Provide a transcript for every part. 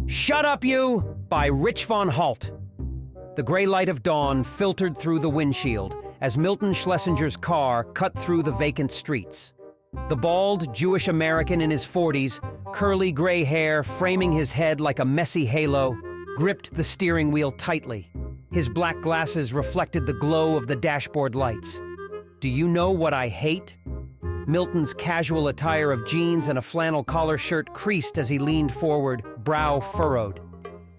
Shut Up You by Rich von Halt. The gray light of dawn filtered through the windshield as Milton Schlesinger's car cut through the vacant streets. The bald Jewish American in his 40s, curly gray hair framing his head like a messy halo, gripped the steering wheel tightly. His black glasses reflected the glow of the dashboard lights. Do you know what I hate? Milton's casual attire of jeans and a flannel collar shirt creased as he leaned forward, brow furrowed.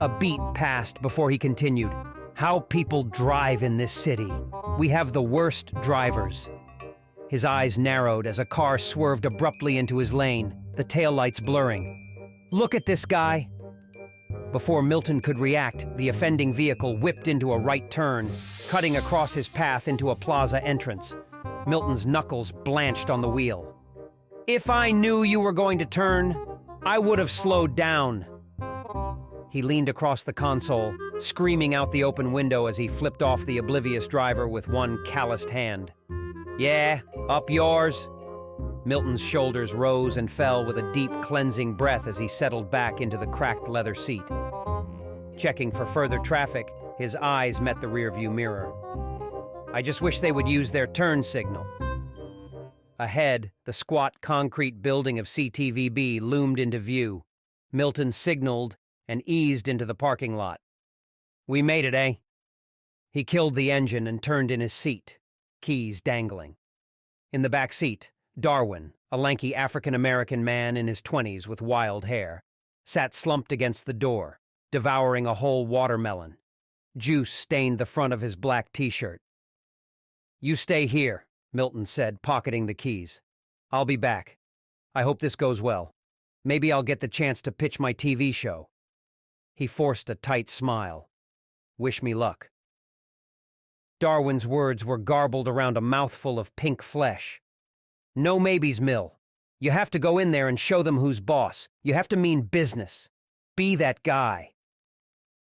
A beat passed before he continued. How people drive in this city. We have the worst drivers. His eyes narrowed as a car swerved abruptly into his lane, the taillights blurring. Look at this guy. Before Milton could react, the offending vehicle whipped into a right turn, cutting across his path into a plaza entrance. Milton's knuckles blanched on the wheel. If I knew you were going to turn, I would have slowed down. He leaned across the console, screaming out the open window as he flipped off the oblivious driver with one calloused hand. Yeah, up yours. Milton's shoulders rose and fell with a deep, cleansing breath as he settled back into the cracked leather seat. Checking for further traffic, his eyes met the rearview mirror. I just wish they would use their turn signal. Ahead, the squat concrete building of CTVB loomed into view. Milton signaled and eased into the parking lot. We made it, eh? He killed the engine and turned in his seat, keys dangling. In the back seat, Darwin, a lanky African-American man in his 20s with wild hair, sat slumped against the door, devouring a whole watermelon. Juice stained the front of his black t-shirt. You stay here, Milton said, pocketing the keys. I'll be back. I hope this goes well. Maybe I'll get the chance to pitch my TV show. He forced a tight smile. Wish me luck. Darwin's words were garbled around a mouthful of pink flesh. No maybes, Mill. You have to go in there and show them who's boss. You have to mean business. Be that guy.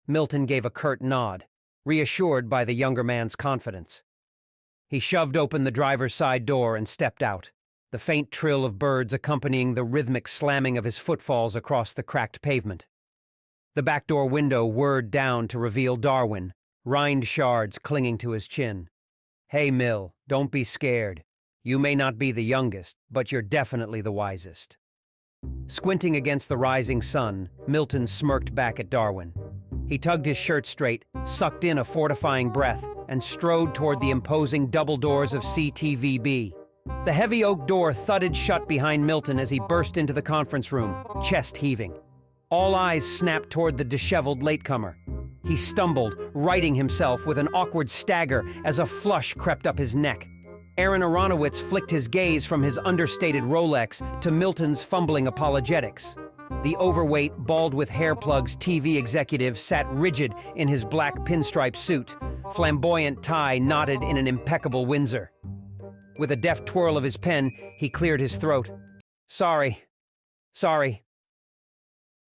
Milton gave a curt nod, reassured by the younger man's confidence. He shoved open the driver's side door and stepped out, the faint trill of birds accompanying the rhythmic slamming of his footfalls across the cracked pavement. The back door window whirred down to reveal Darwin, rind shards clinging to his chin. Hey, Mill, don't be scared. You may not be the youngest, but you're definitely the wisest. Squinting against the rising sun, Milton smirked back at Darwin. He tugged his shirt straight, sucked in a fortifying breath, and strode toward the imposing double doors of CTVB. The heavy oak door thudded shut behind Milton as he burst into the conference room, chest heaving. All eyes snapped toward the disheveled latecomer. He stumbled, righting himself with an awkward stagger as a flush crept up his neck. Aaron Aronowitz flicked his gaze from his understated Rolex to Milton's fumbling apologetics. The overweight, bald with hair plugs TV executive sat rigid in his black pinstripe suit, flamboyant tie knotted in an impeccable Windsor. With a deft twirl of his pen, he cleared his throat. Sorry.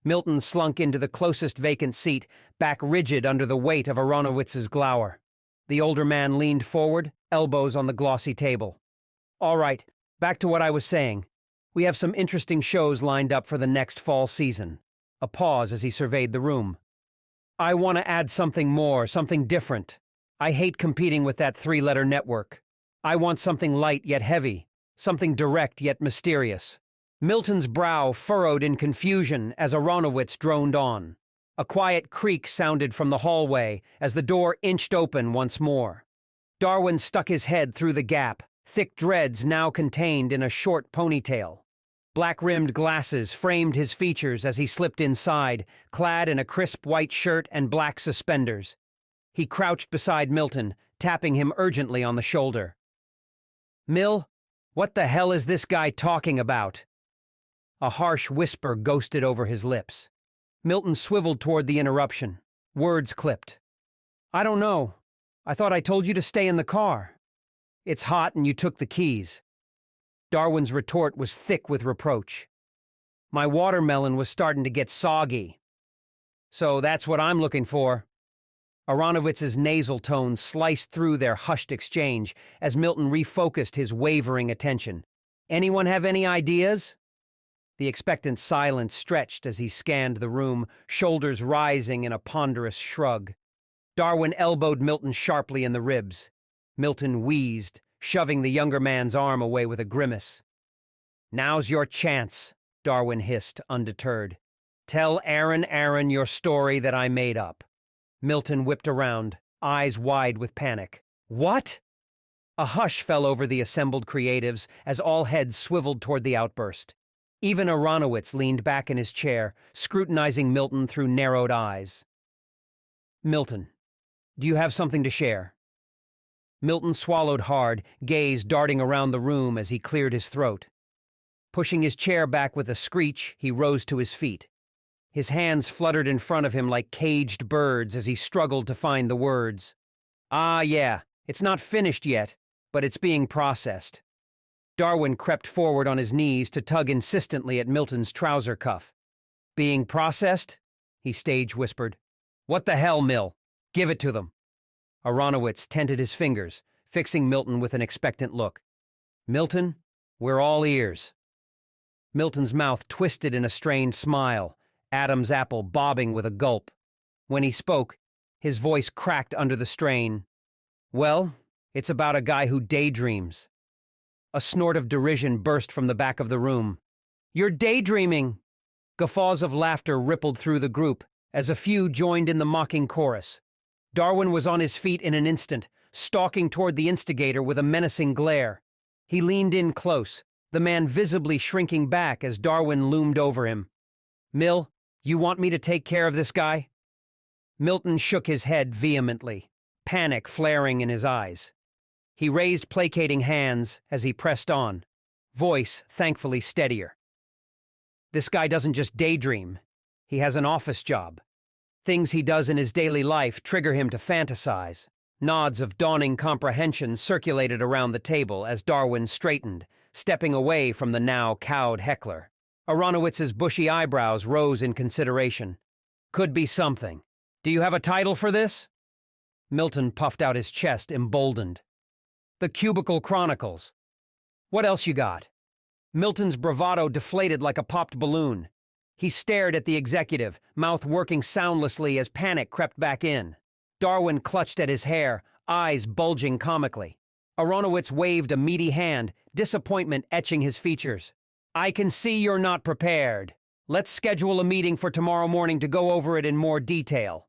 Milton slunk into the closest vacant seat, back rigid under the weight of Aronowitz's glower. The older man leaned forward, elbows on the glossy table. All right, back to what I was saying. We have some interesting shows lined up for the next fall season. A pause as he surveyed the room. I want to add something more, something different. I hate competing with that three-letter network. I want something light yet heavy, something direct yet mysterious. Milton's brow furrowed in confusion as Aronowitz droned on. A quiet creak sounded from the hallway as the door inched open once more. Darwin stuck his head through the gap, thick dreads now contained in a short ponytail. Black-rimmed glasses framed his features as he slipped inside, clad in a crisp white shirt and black suspenders. He crouched beside Milton, tapping him urgently on the shoulder. Mill, what the hell is this guy talking about? A harsh whisper ghosted over his lips. Milton swiveled toward the interruption. Words clipped. I don't know. I thought I told you to stay in the car. It's hot and you took the keys. Darwin's retort was thick with reproach. My watermelon was starting to get soggy. So that's what I'm looking for. Aronowitz's nasal tones sliced through their hushed exchange as Milton refocused his wavering attention. Anyone have any ideas? The expectant silence stretched as he scanned the room, shoulders rising in a ponderous shrug. Darwin elbowed Milton sharply in the ribs. Milton wheezed, shoving the younger man's arm away with a grimace. "Now's your chance," Darwin hissed, undeterred. "Tell Aaron your story that I made up." Milton whipped around, eyes wide with panic. "What?" A hush fell over the assembled creatives as all heads swiveled toward the outburst. Even Aronowitz leaned back in his chair, scrutinizing Milton through narrowed eyes. "Milton, do you have something to share?" Milton swallowed hard, gaze darting around the room as he cleared his throat. Pushing his chair back with a screech, he rose to his feet. His hands fluttered in front of him like caged birds as he struggled to find the words. Yeah, it's not finished yet, but it's being processed." Darwin crept forward on his knees to tug insistently at Milton's trouser cuff. "Being processed?" he stage whispered. "What the hell, Mill? Give it to them." Aronowitz tented his fingers, fixing Milton with an expectant look. "Milton, we're all ears." Milton's mouth twisted in a strained smile, Adam's apple bobbing with a gulp. When he spoke, his voice cracked under the strain. "Well, it's about a guy who daydreams." A snort of derision burst from the back of the room. "You're daydreaming!" Guffaws of laughter rippled through the group as a few joined in the mocking chorus. Darwin was on his feet in an instant, stalking toward the instigator with a menacing glare. He leaned in close, the man visibly shrinking back as Darwin loomed over him. "Mill, you want me to take care of this guy?" Milton shook his head vehemently, panic flaring in his eyes. He raised placating hands as he pressed on, voice thankfully steadier. "This guy doesn't just daydream. He has an office job. Things he does in his daily life trigger him to fantasize." Nods of dawning comprehension circulated around the table as Darwin straightened, stepping away from the now cowed heckler. Aronowitz's bushy eyebrows rose in consideration. "Could be something. Do you have a title for this?" Milton puffed out his chest, emboldened. "The Cubicle Chronicles." "What else you got?" Milton's bravado deflated like a popped balloon. He stared at the executive, mouth working soundlessly as panic crept back in. Darwin clutched at his hair, eyes bulging comically. Aronowitz waved a meaty hand, disappointment etching his features. "I can see you're not prepared. Let's schedule a meeting for tomorrow morning to go over it in more detail."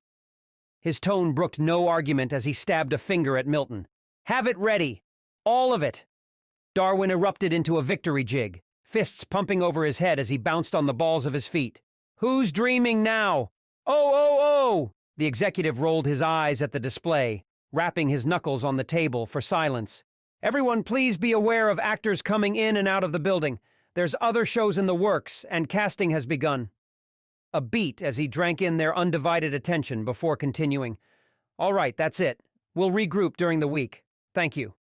His tone brooked no argument as he stabbed a finger at Milton. "Have it ready! All of it!" Darwin erupted into a victory jig, fists pumping over his head as he bounced on the balls of his feet. "Who's dreaming now? Oh! The executive rolled his eyes at the display, rapping his knuckles on the table for silence. "Everyone please be aware of actors coming in and out of the building. There's other shows in the works, and casting has begun." A beat as he drank in their undivided attention before continuing. "All right, that's it. We'll regroup during the week. Thank you."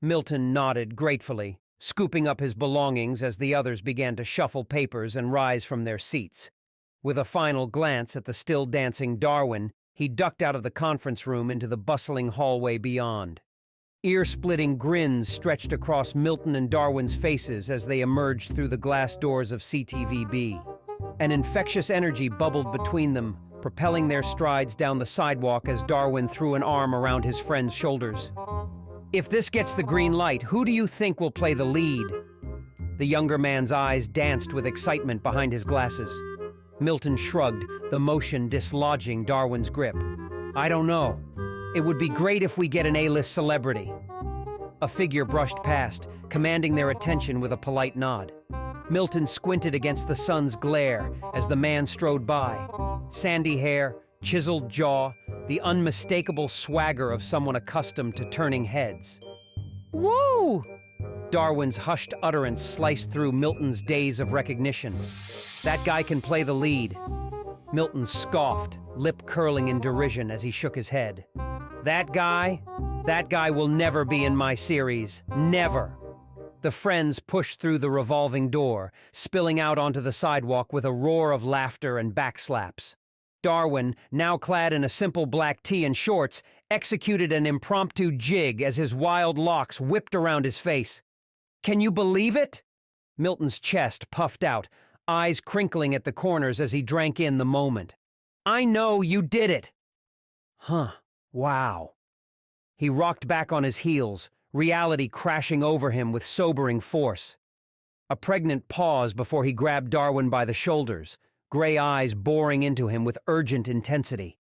Milton nodded gratefully, scooping up his belongings as the others began to shuffle papers and rise from their seats. With a final glance at the still dancing Darwin, he ducked out of the conference room into the bustling hallway beyond. Ear-splitting grins stretched across Milton and Darwin's faces as they emerged through the glass doors of CTVB. An infectious energy bubbled between them, propelling their strides down the sidewalk as Darwin threw an arm around his friend's shoulders. "If this gets the green light, who do you think will play the lead?" The younger man's eyes danced with excitement behind his glasses. Milton shrugged, the motion dislodging Darwin's grip. "I don't know. It would be great if we get an A-list celebrity." A figure brushed past, commanding their attention with a polite nod. Milton squinted against the sun's glare as the man strode by. Sandy hair, chiseled jaw, the unmistakable swagger of someone accustomed to turning heads. "Whoa!" Darwin's hushed utterance sliced through Milton's daze of recognition. "That guy can play the lead." Milton scoffed, lip curling in derision as he shook his head. That guy will never be in my series. Never." The friends pushed through the revolving door, spilling out onto the sidewalk with a roar of laughter and backslaps. Darwin, now clad in a simple black tee and shorts, executed an impromptu jig as his wild locks whipped around his face. "Can you believe it?" Milton's chest puffed out, eyes crinkling at the corners as he drank in the moment. "I know you did it!" "Huh, wow." He rocked back on his heels, reality crashing over him with sobering force. A pregnant pause before he grabbed Darwin by the shoulders, gray eyes boring into him with urgent intensity.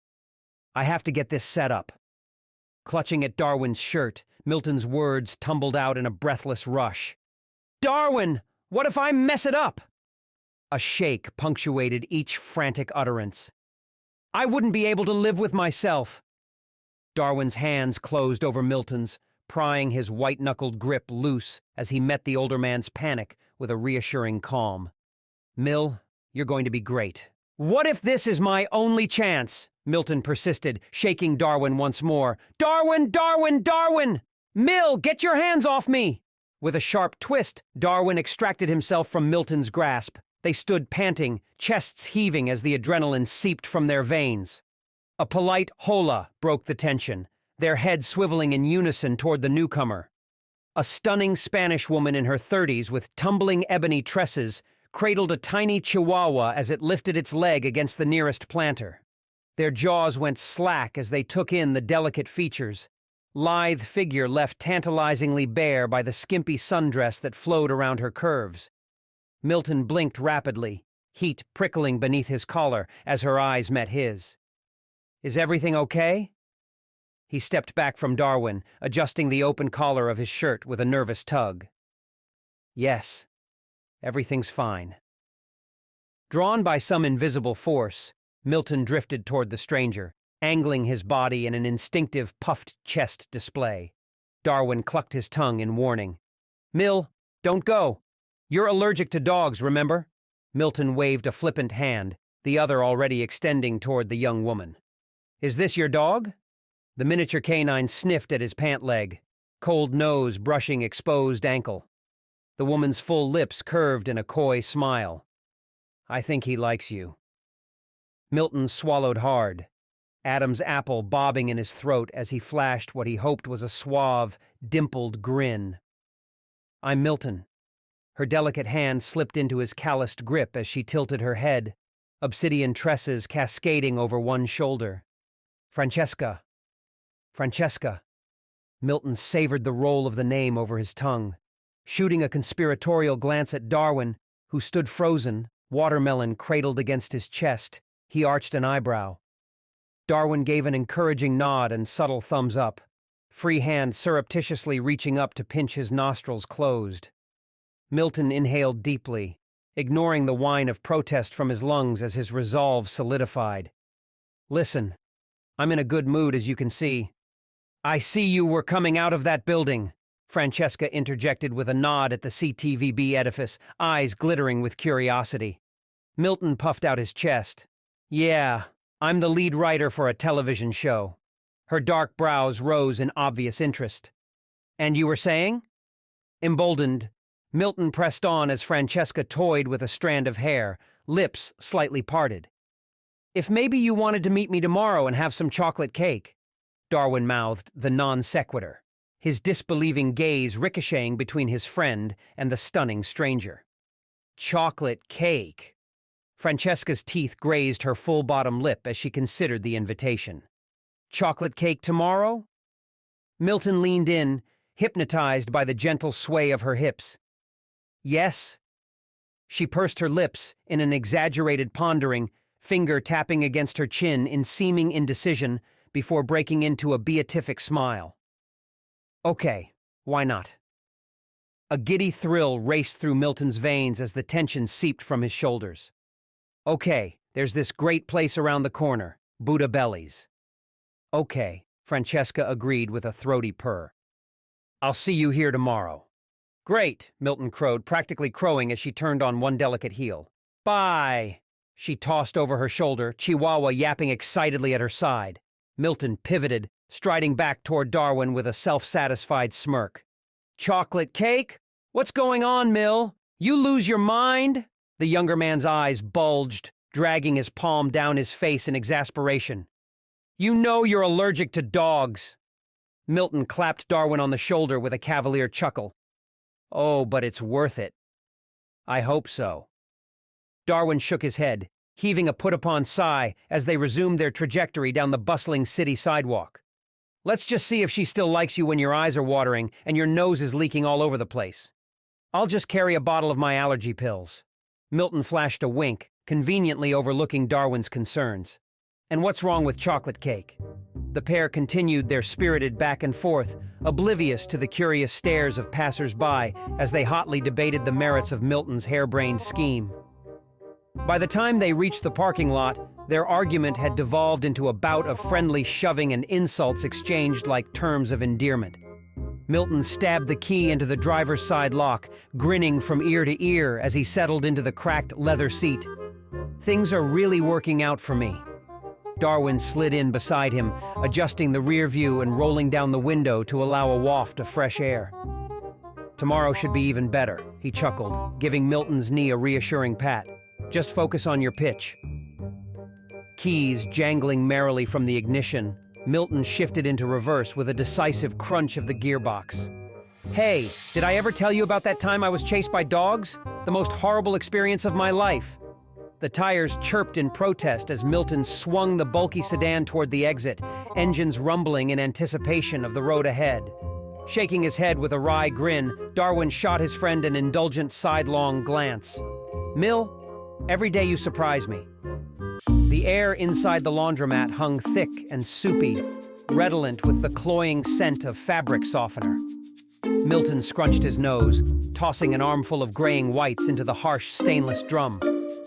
"I have to get this set up." Clutching at Darwin's shirt, Milton's words tumbled out in a breathless rush. "Darwin, what if I mess it up?" A shake punctuated each frantic utterance. "I wouldn't be able to live with myself." Darwin's hands closed over Milton's, prying his white-knuckled grip loose as he met the older man's panic with a reassuring calm. "Mill, you're going to be great." "What if this is my only chance?" Milton persisted, shaking Darwin once more. "Darwin, Darwin, Darwin! Mill, get your hands off me!" With a sharp twist, Darwin extracted himself from Milton's grasp. They stood panting, chests heaving as the adrenaline seeped from their veins. A polite hola broke the tension, their heads swiveling in unison toward the newcomer. A stunning Spanish woman in her 30s with tumbling ebony tresses cradled a tiny chihuahua as it lifted its leg against the nearest planter. Their jaws went slack as they took in the delicate features, lithe figure left tantalizingly bare by the skimpy sundress that flowed around her curves. Milton blinked rapidly, heat prickling beneath his collar as her eyes met his. "Is everything okay?" He stepped back from Darwin, adjusting the open collar of his shirt with a nervous tug. "Yes, everything's fine." Drawn by some invisible force, Milton drifted toward the stranger, angling his body in an instinctive puffed chest display. Darwin clucked his tongue in warning. "Mill, don't go. You're allergic to dogs, remember?" Milton waved a flippant hand, the other already extending toward the young woman. "Is this your dog?" The miniature canine sniffed at his pant leg, cold nose brushing exposed ankle. The woman's full lips curved in a coy smile. "I think he likes you." Milton swallowed hard, Adam's apple bobbing in his throat as he flashed what he hoped was a suave, dimpled grin. "I'm Milton." Her delicate hand slipped into his calloused grip as she tilted her head, obsidian tresses cascading over one shoulder. "Francesca. Francesca." Milton savored the roll of the name over his tongue. Shooting a conspiratorial glance at Darwin, who stood frozen, watermelon cradled against his chest, he arched an eyebrow. Darwin gave an encouraging nod and subtle thumbs up, free hand surreptitiously reaching up to pinch his nostrils closed. Milton inhaled deeply, ignoring the whine of protest from his lungs as his resolve solidified. "Listen, I'm in a good mood, as you can see." "I see you were coming out of that building," Francesca interjected with a nod at the CTVB edifice, eyes glittering with curiosity. Milton puffed out his chest. "Yeah, I'm the lead writer for a television show." Her dark brows rose in obvious interest. "And you were saying?" Emboldened, Milton pressed on as Francesca toyed with a strand of hair, lips slightly parted. "If maybe you wanted to meet me tomorrow and have some chocolate cake," Darwin mouthed the non sequitur, his disbelieving gaze ricocheting between his friend and the stunning stranger. "Chocolate cake." Francesca's teeth grazed her full bottom lip as she considered the invitation. "Chocolate cake tomorrow?" Milton leaned in, hypnotized by the gentle sway of her hips. "Yes." She pursed her lips in an exaggerated pondering, finger tapping against her chin in seeming indecision before breaking into a beatific smile. "Okay, why not?" A giddy thrill raced through Milton's veins as the tension seeped from his shoulders. "Okay, there's this great place around the corner, Buddha Bellies." "Okay," Francesca agreed with a throaty purr. "I'll see you here tomorrow." "Great," Milton crowed, practically crowing as she turned on one delicate heel. "Bye." She tossed over her shoulder, Chihuahua yapping excitedly at her side. Milton pivoted, striding back toward Darwin with a self-satisfied smirk. "Chocolate cake? What's going on, Mill? You lose your mind?" The younger man's eyes bulged, dragging his palm down his face in exasperation. "You know you're allergic to dogs." Milton clapped Darwin on the shoulder with a cavalier chuckle. "Oh, but it's worth it." I hope so. Darwin shook his head, heaving a put-upon sigh as they resumed their trajectory down the bustling city sidewalk. Let's just see if she still likes you when your eyes are watering and your nose is leaking all over the place. I'll just carry a bottle of my allergy pills. Milton flashed a wink, conveniently overlooking Darwin's concerns. And what's wrong with chocolate cake? The pair continued their spirited back and forth, oblivious to the curious stares of passers-by as they hotly debated the merits of Milton's harebrained scheme. By the time they reached the parking lot, their argument had devolved into a bout of friendly shoving and insults exchanged like terms of endearment. Milton stabbed the key into the driver's side lock, grinning from ear to ear as he settled into the cracked leather seat. Things are really working out for me. Darwin slid in beside him, adjusting the rear view and rolling down the window to allow a waft of fresh air. Tomorrow should be even better, he chuckled, giving Milton's knee a reassuring pat. Just focus on your pitch. Keys jangling merrily from the ignition, Milton shifted into reverse with a decisive crunch of the gearbox. Hey, did I ever tell you about that time I was chased by dogs? The most horrible experience of my life. The tires chirped in protest as Milton swung the bulky sedan toward the exit, engines rumbling in anticipation of the road ahead. Shaking his head with a wry grin, Darwin shot his friend an indulgent sidelong glance. Mill, every day you surprise me. The air inside the laundromat hung thick and soupy, redolent with the cloying scent of fabric softener. Milton scrunched his nose, tossing an armful of graying whites into the harsh stainless drum.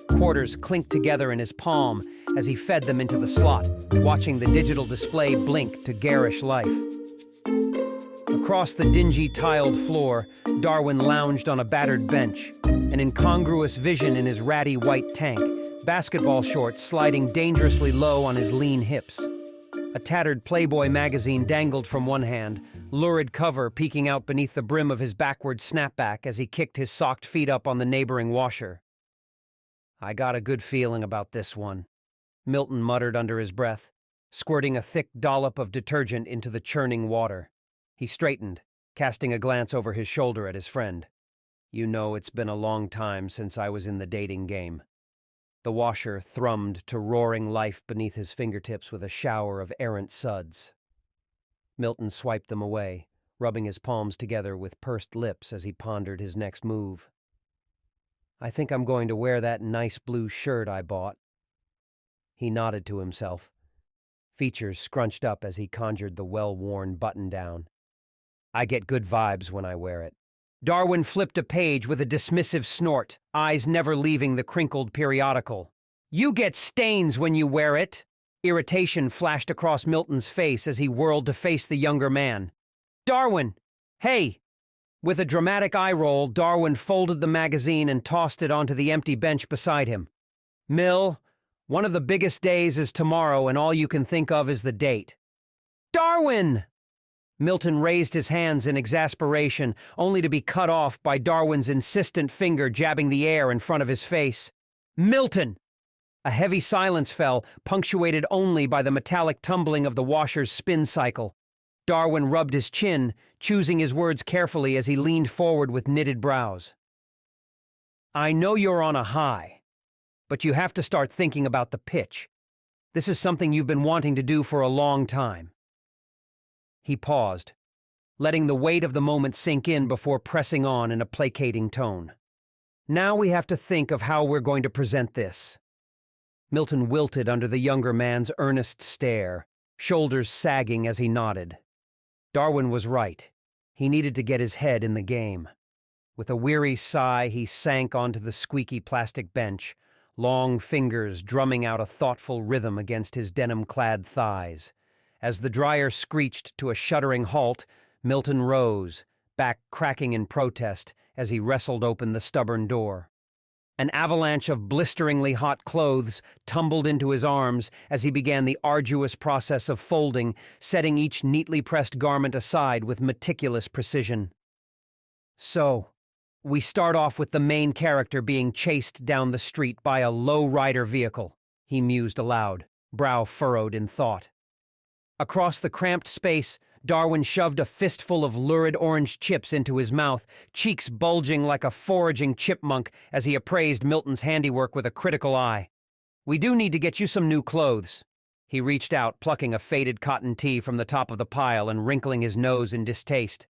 Quarters clinked together in his palm as he fed them into the slot, watching the digital display blink to garish life. Across the dingy tiled floor, Darwin lounged on a battered bench, an incongruous vision in his ratty white tank, basketball shorts sliding dangerously low on his lean hips. A tattered Playboy magazine dangled from one hand, lurid cover peeking out beneath the brim of his backward snapback as he kicked his socked feet up on the neighboring washer. I got a good feeling about this one, Milton muttered under his breath, squirting a thick dollop of detergent into the churning water. He straightened, casting a glance over his shoulder at his friend. You know, it's been a long time since I was in the dating game. The washer thrummed to roaring life beneath his fingertips with a shower of errant suds. Milton swiped them away, rubbing his palms together with pursed lips as he pondered his next move. I think I'm going to wear that nice blue shirt I bought. He nodded to himself, features scrunched up as he conjured the well-worn button-down. I get good vibes when I wear it. Darwin flipped a page with a dismissive snort, eyes never leaving the crinkled periodical. You get stains when you wear it! Irritation flashed across Milton's face as he whirled to face the younger man. Darwin! Hey! With a dramatic eye roll, Darwin folded the magazine and tossed it onto the empty bench beside him. Mill, one of the biggest days is tomorrow and all you can think of is the date. Darwin! Milton raised his hands in exasperation, only to be cut off by Darwin's insistent finger jabbing the air in front of his face. Milton! A heavy silence fell, punctuated only by the metallic tumbling of the washer's spin cycle. Darwin rubbed his chin, choosing his words carefully as he leaned forward with knitted brows. I know you're on a high, but you have to start thinking about the pitch. This is something you've been wanting to do for a long time. He paused, letting the weight of the moment sink in before pressing on in a placating tone. Now we have to think of how we're going to present this. Milton wilted under the younger man's earnest stare, shoulders sagging as he nodded. Darwin was right. He needed to get his head in the game. With a weary sigh, he sank onto the squeaky plastic bench, long fingers drumming out a thoughtful rhythm against his denim-clad thighs. As the dryer screeched to a shuddering halt, Milton rose, back cracking in protest as he wrestled open the stubborn door. An avalanche of blisteringly hot clothes tumbled into his arms as he began the arduous process of folding, setting each neatly pressed garment aside with meticulous precision. So, we start off with the main character being chased down the street by a low-rider vehicle, he mused aloud, brow furrowed in thought. Across the cramped space, Darwin shoved a fistful of lurid orange chips into his mouth, cheeks bulging like a foraging chipmunk as he appraised Milton's handiwork with a critical eye. "We do need to get you some new clothes." He reached out, plucking a faded cotton tee from the top of the pile and wrinkling his nose in distaste.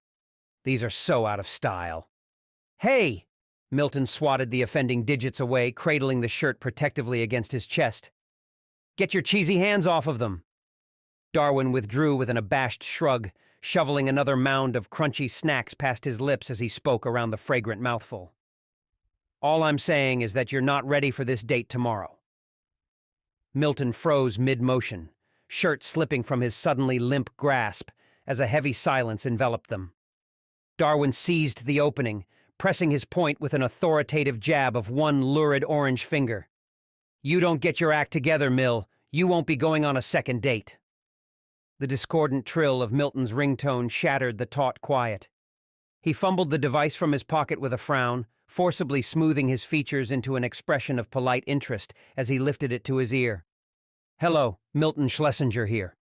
"These are so out of style." "Hey!" Milton swatted the offending digits away, cradling the shirt protectively against his chest. "Get your cheesy hands off of them." Darwin withdrew with an abashed shrug, shoveling another mound of crunchy snacks past his lips as he spoke around the fragrant mouthful. "All I'm saying is that you're not ready for this date tomorrow." Milton froze mid-motion, shirt slipping from his suddenly limp grasp as a heavy silence enveloped them. Darwin seized the opening, pressing his point with an authoritative jab of one lurid orange finger. "You don't get your act together, Mill, you won't be going on a second date." The discordant trill of Milton's ringtone shattered the taut quiet. He fumbled the device from his pocket with a frown, forcibly smoothing his features into an expression of polite interest as he lifted it to his ear. "Hello, Milton Schlesinger here."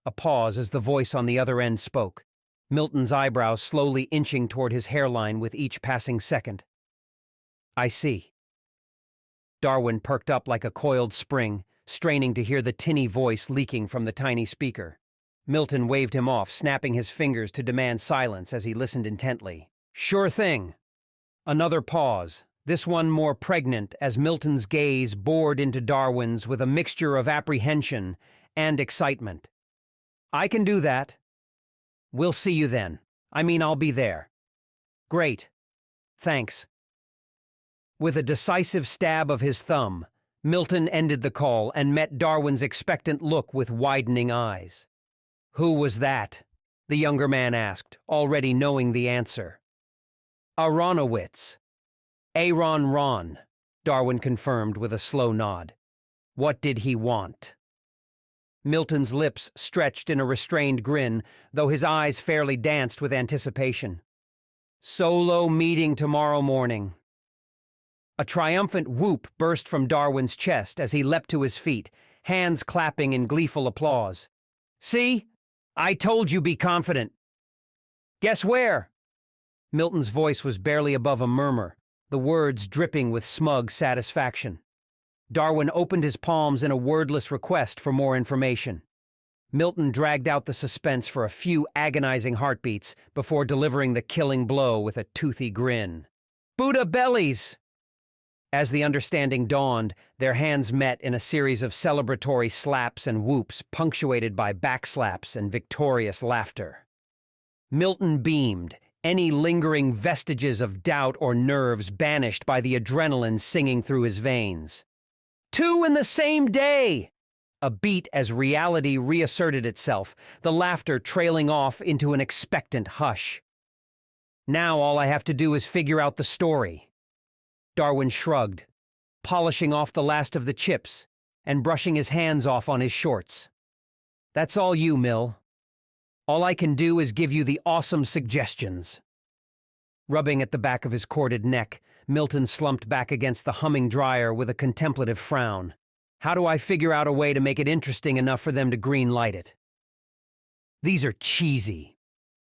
A pause as the voice on the other end spoke, Milton's eyebrows slowly inching toward his hairline with each passing second. "I see." Darwin perked up like a coiled spring, straining to hear the tinny voice leaking from the tiny speaker. Milton waved him off, snapping his fingers to demand silence as he listened intently. "Sure thing." Another pause, this one more pregnant as Milton's gaze bored into Darwin's with a mixture of apprehension and excitement. "I can do that." "We'll see you then. I'll be there." "Great. Thanks." With a decisive stab of his thumb, Milton ended the call and met Darwin's expectant look with widening eyes. "Who was that?" the younger man asked, already knowing the answer. "Aronowitz." "Aaron Ron," Darwin confirmed with a slow nod. "What did he want?" Milton's lips stretched in a restrained grin, though his eyes fairly danced with anticipation. "Solo meeting tomorrow morning." A triumphant whoop burst from Darwin's chest as he leapt to his feet, hands clapping in gleeful applause. "See? I told you be confident." "Guess where?" Milton's voice was barely above a murmur, the words dripping with smug satisfaction. Darwin opened his palms in a wordless request for more information. Milton dragged out the suspense for a few agonizing heartbeats before delivering the killing blow with a toothy grin. "Buddha bellies!" As the understanding dawned, their hands met in a series of celebratory slaps and whoops punctuated by backslaps and victorious laughter. Milton beamed, any lingering vestiges of doubt or nerves banished by the adrenaline singing through his veins. "Two in the same day!" A beat as reality reasserted itself, the laughter trailing off into an expectant hush. "Now all I have to do is figure out the story." Darwin shrugged, polishing off the last of the chips and brushing his hands off on his shorts. "That's all you, Mill. All I can do is give you the awesome suggestions." Rubbing at the back of his corded neck, Milton slumped back against the humming dryer with a contemplative frown. "How do I figure out a way to make it interesting enough for them to green-light it?" "These are cheesy."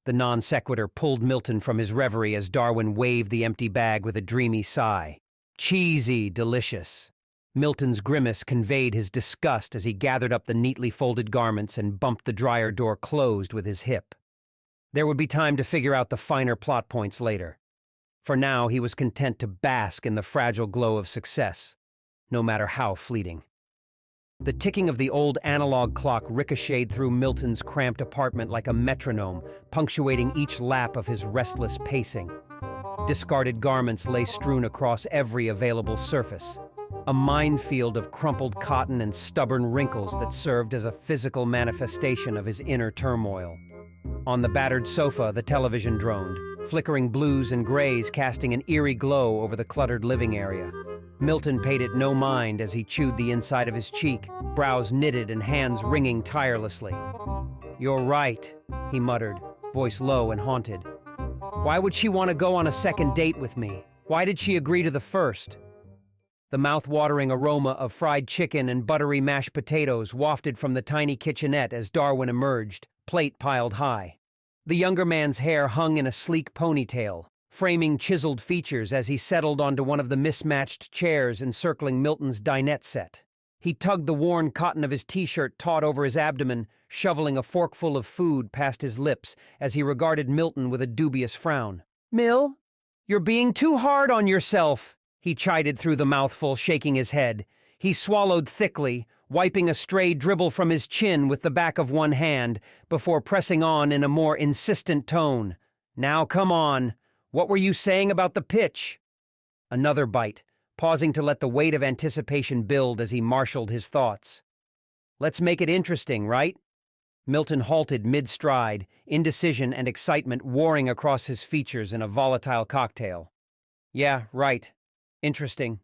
The non sequitur pulled Milton from his reverie as Darwin waved the empty bag with a dreamy sigh. "Cheesy, delicious." Milton's grimace conveyed his disgust as he gathered up the neatly folded garments and bumped the dryer door closed with his hip. There would be time to figure out the finer plot points later. For now, he was content to bask in the fragile glow of success, no matter how fleeting. The ticking of the old analog clock ricocheted through Milton's cramped apartment like a metronome, punctuating each lap of his restless pacing. Discarded garments lay strewn across every available surface, a minefield of crumpled cotton and stubborn wrinkles that served as a physical manifestation of his inner turmoil. On the battered sofa, the television droned, flickering blues and grays casting an eerie glow over the cluttered living area. Milton paid it no mind as he chewed the inside of his cheek, brows knitted and hands wringing tirelessly. "You're right," he muttered, voice low and haunted. "Why would she want to go on a second date with me? Why did she agree to the first?" The mouth-watering aroma of fried chicken and buttery mashed potatoes wafted from the tiny kitchenette as Darwin emerged, plate piled high. The younger man's hair hung in a sleek ponytail, framing chiseled features as he settled onto one of the mismatched chairs encircling Milton's dinette set. He tugged the worn cotton of his t-shirt taut over his abdomen, shoveling a forkful of food past his lips as he regarded Milton with a dubious frown. "Mill, you're being too hard on yourself," he chided through the mouthful, shaking his head. He swallowed thickly, wiping a stray dribble from his chin with the back of one hand, before pressing on in a more insistent tone. "Now come on. What were you saying about the pitch?" Another bite, pausing to let the weight of anticipation build as he marshaled his thoughts. "Let's make it interesting, right?" Milton halted mid-stride, indecision and excitement warring across his features in a volatile cocktail. "Yeah, right. Interesting."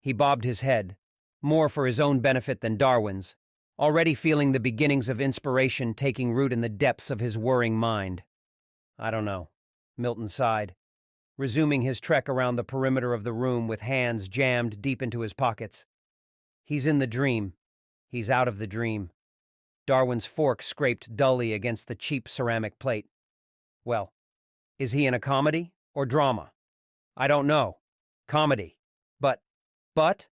He bobbed his head, more for his own benefit than Darwin's, already feeling the beginnings of inspiration taking root in the depths of his whirring mind. "I don't know," Milton sighed, resuming his trek around the perimeter of the room with hands jammed deep into his pockets. "He's in the dream. He's out of the dream." Darwin's fork scraped dully against the cheap ceramic plate. "Well, is he in a comedy or drama?" "I don't know. Comedy. But?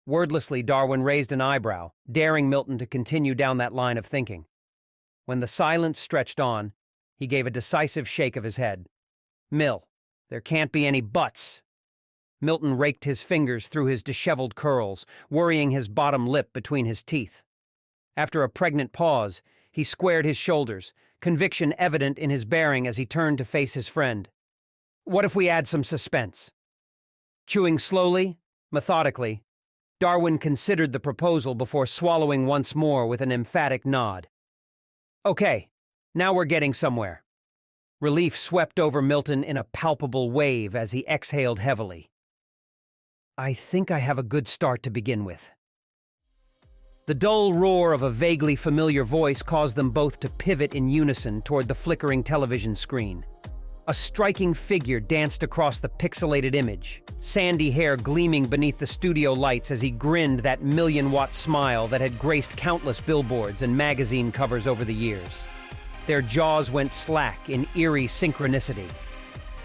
Wordlessly, Darwin raised an eyebrow, daring Milton to continue down that line of thinking. When the silence stretched on, he gave a decisive shake of his head. "Mill, there can't be any buts." Milton raked his fingers through his disheveled curls, worrying his bottom lip between his teeth. After a pregnant pause, he squared his shoulders, conviction evident in his bearing as he turned to face his friend. "What if we add some suspense?" Chewing slowly, methodically, Darwin considered the proposal before swallowing once more with an emphatic nod. "Okay, now we're getting somewhere." Relief swept over Milton in a palpable wave as he exhaled heavily. "I think I have a good start to begin with." The dull roar of a vaguely familiar voice caused them both to pivot in unison toward the flickering television screen. A striking figure danced across the pixelated image, sandy hair gleaming beneath the studio lights as he grinned that million-watt smile that had graced countless billboards and magazine covers over the years. Their jaws went slack in eerie synchronicity.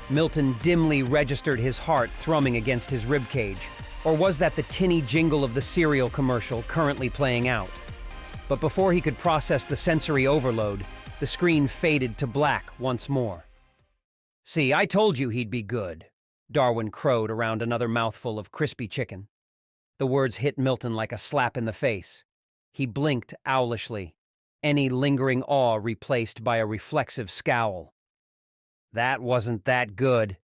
Milton dimly registered his heart thrumming against his ribcage, or was that the tinny jingle of the cereal commercial currently playing out? But before he could process the sensory overload, the screen faded to black once more. "See, I told you he'd be good," Darwin crowed around another mouthful of crispy chicken. The words hit Milton like a slap in the face. He blinked owlishly, any lingering awe replaced by a reflexive scowl. "That wasn't that good.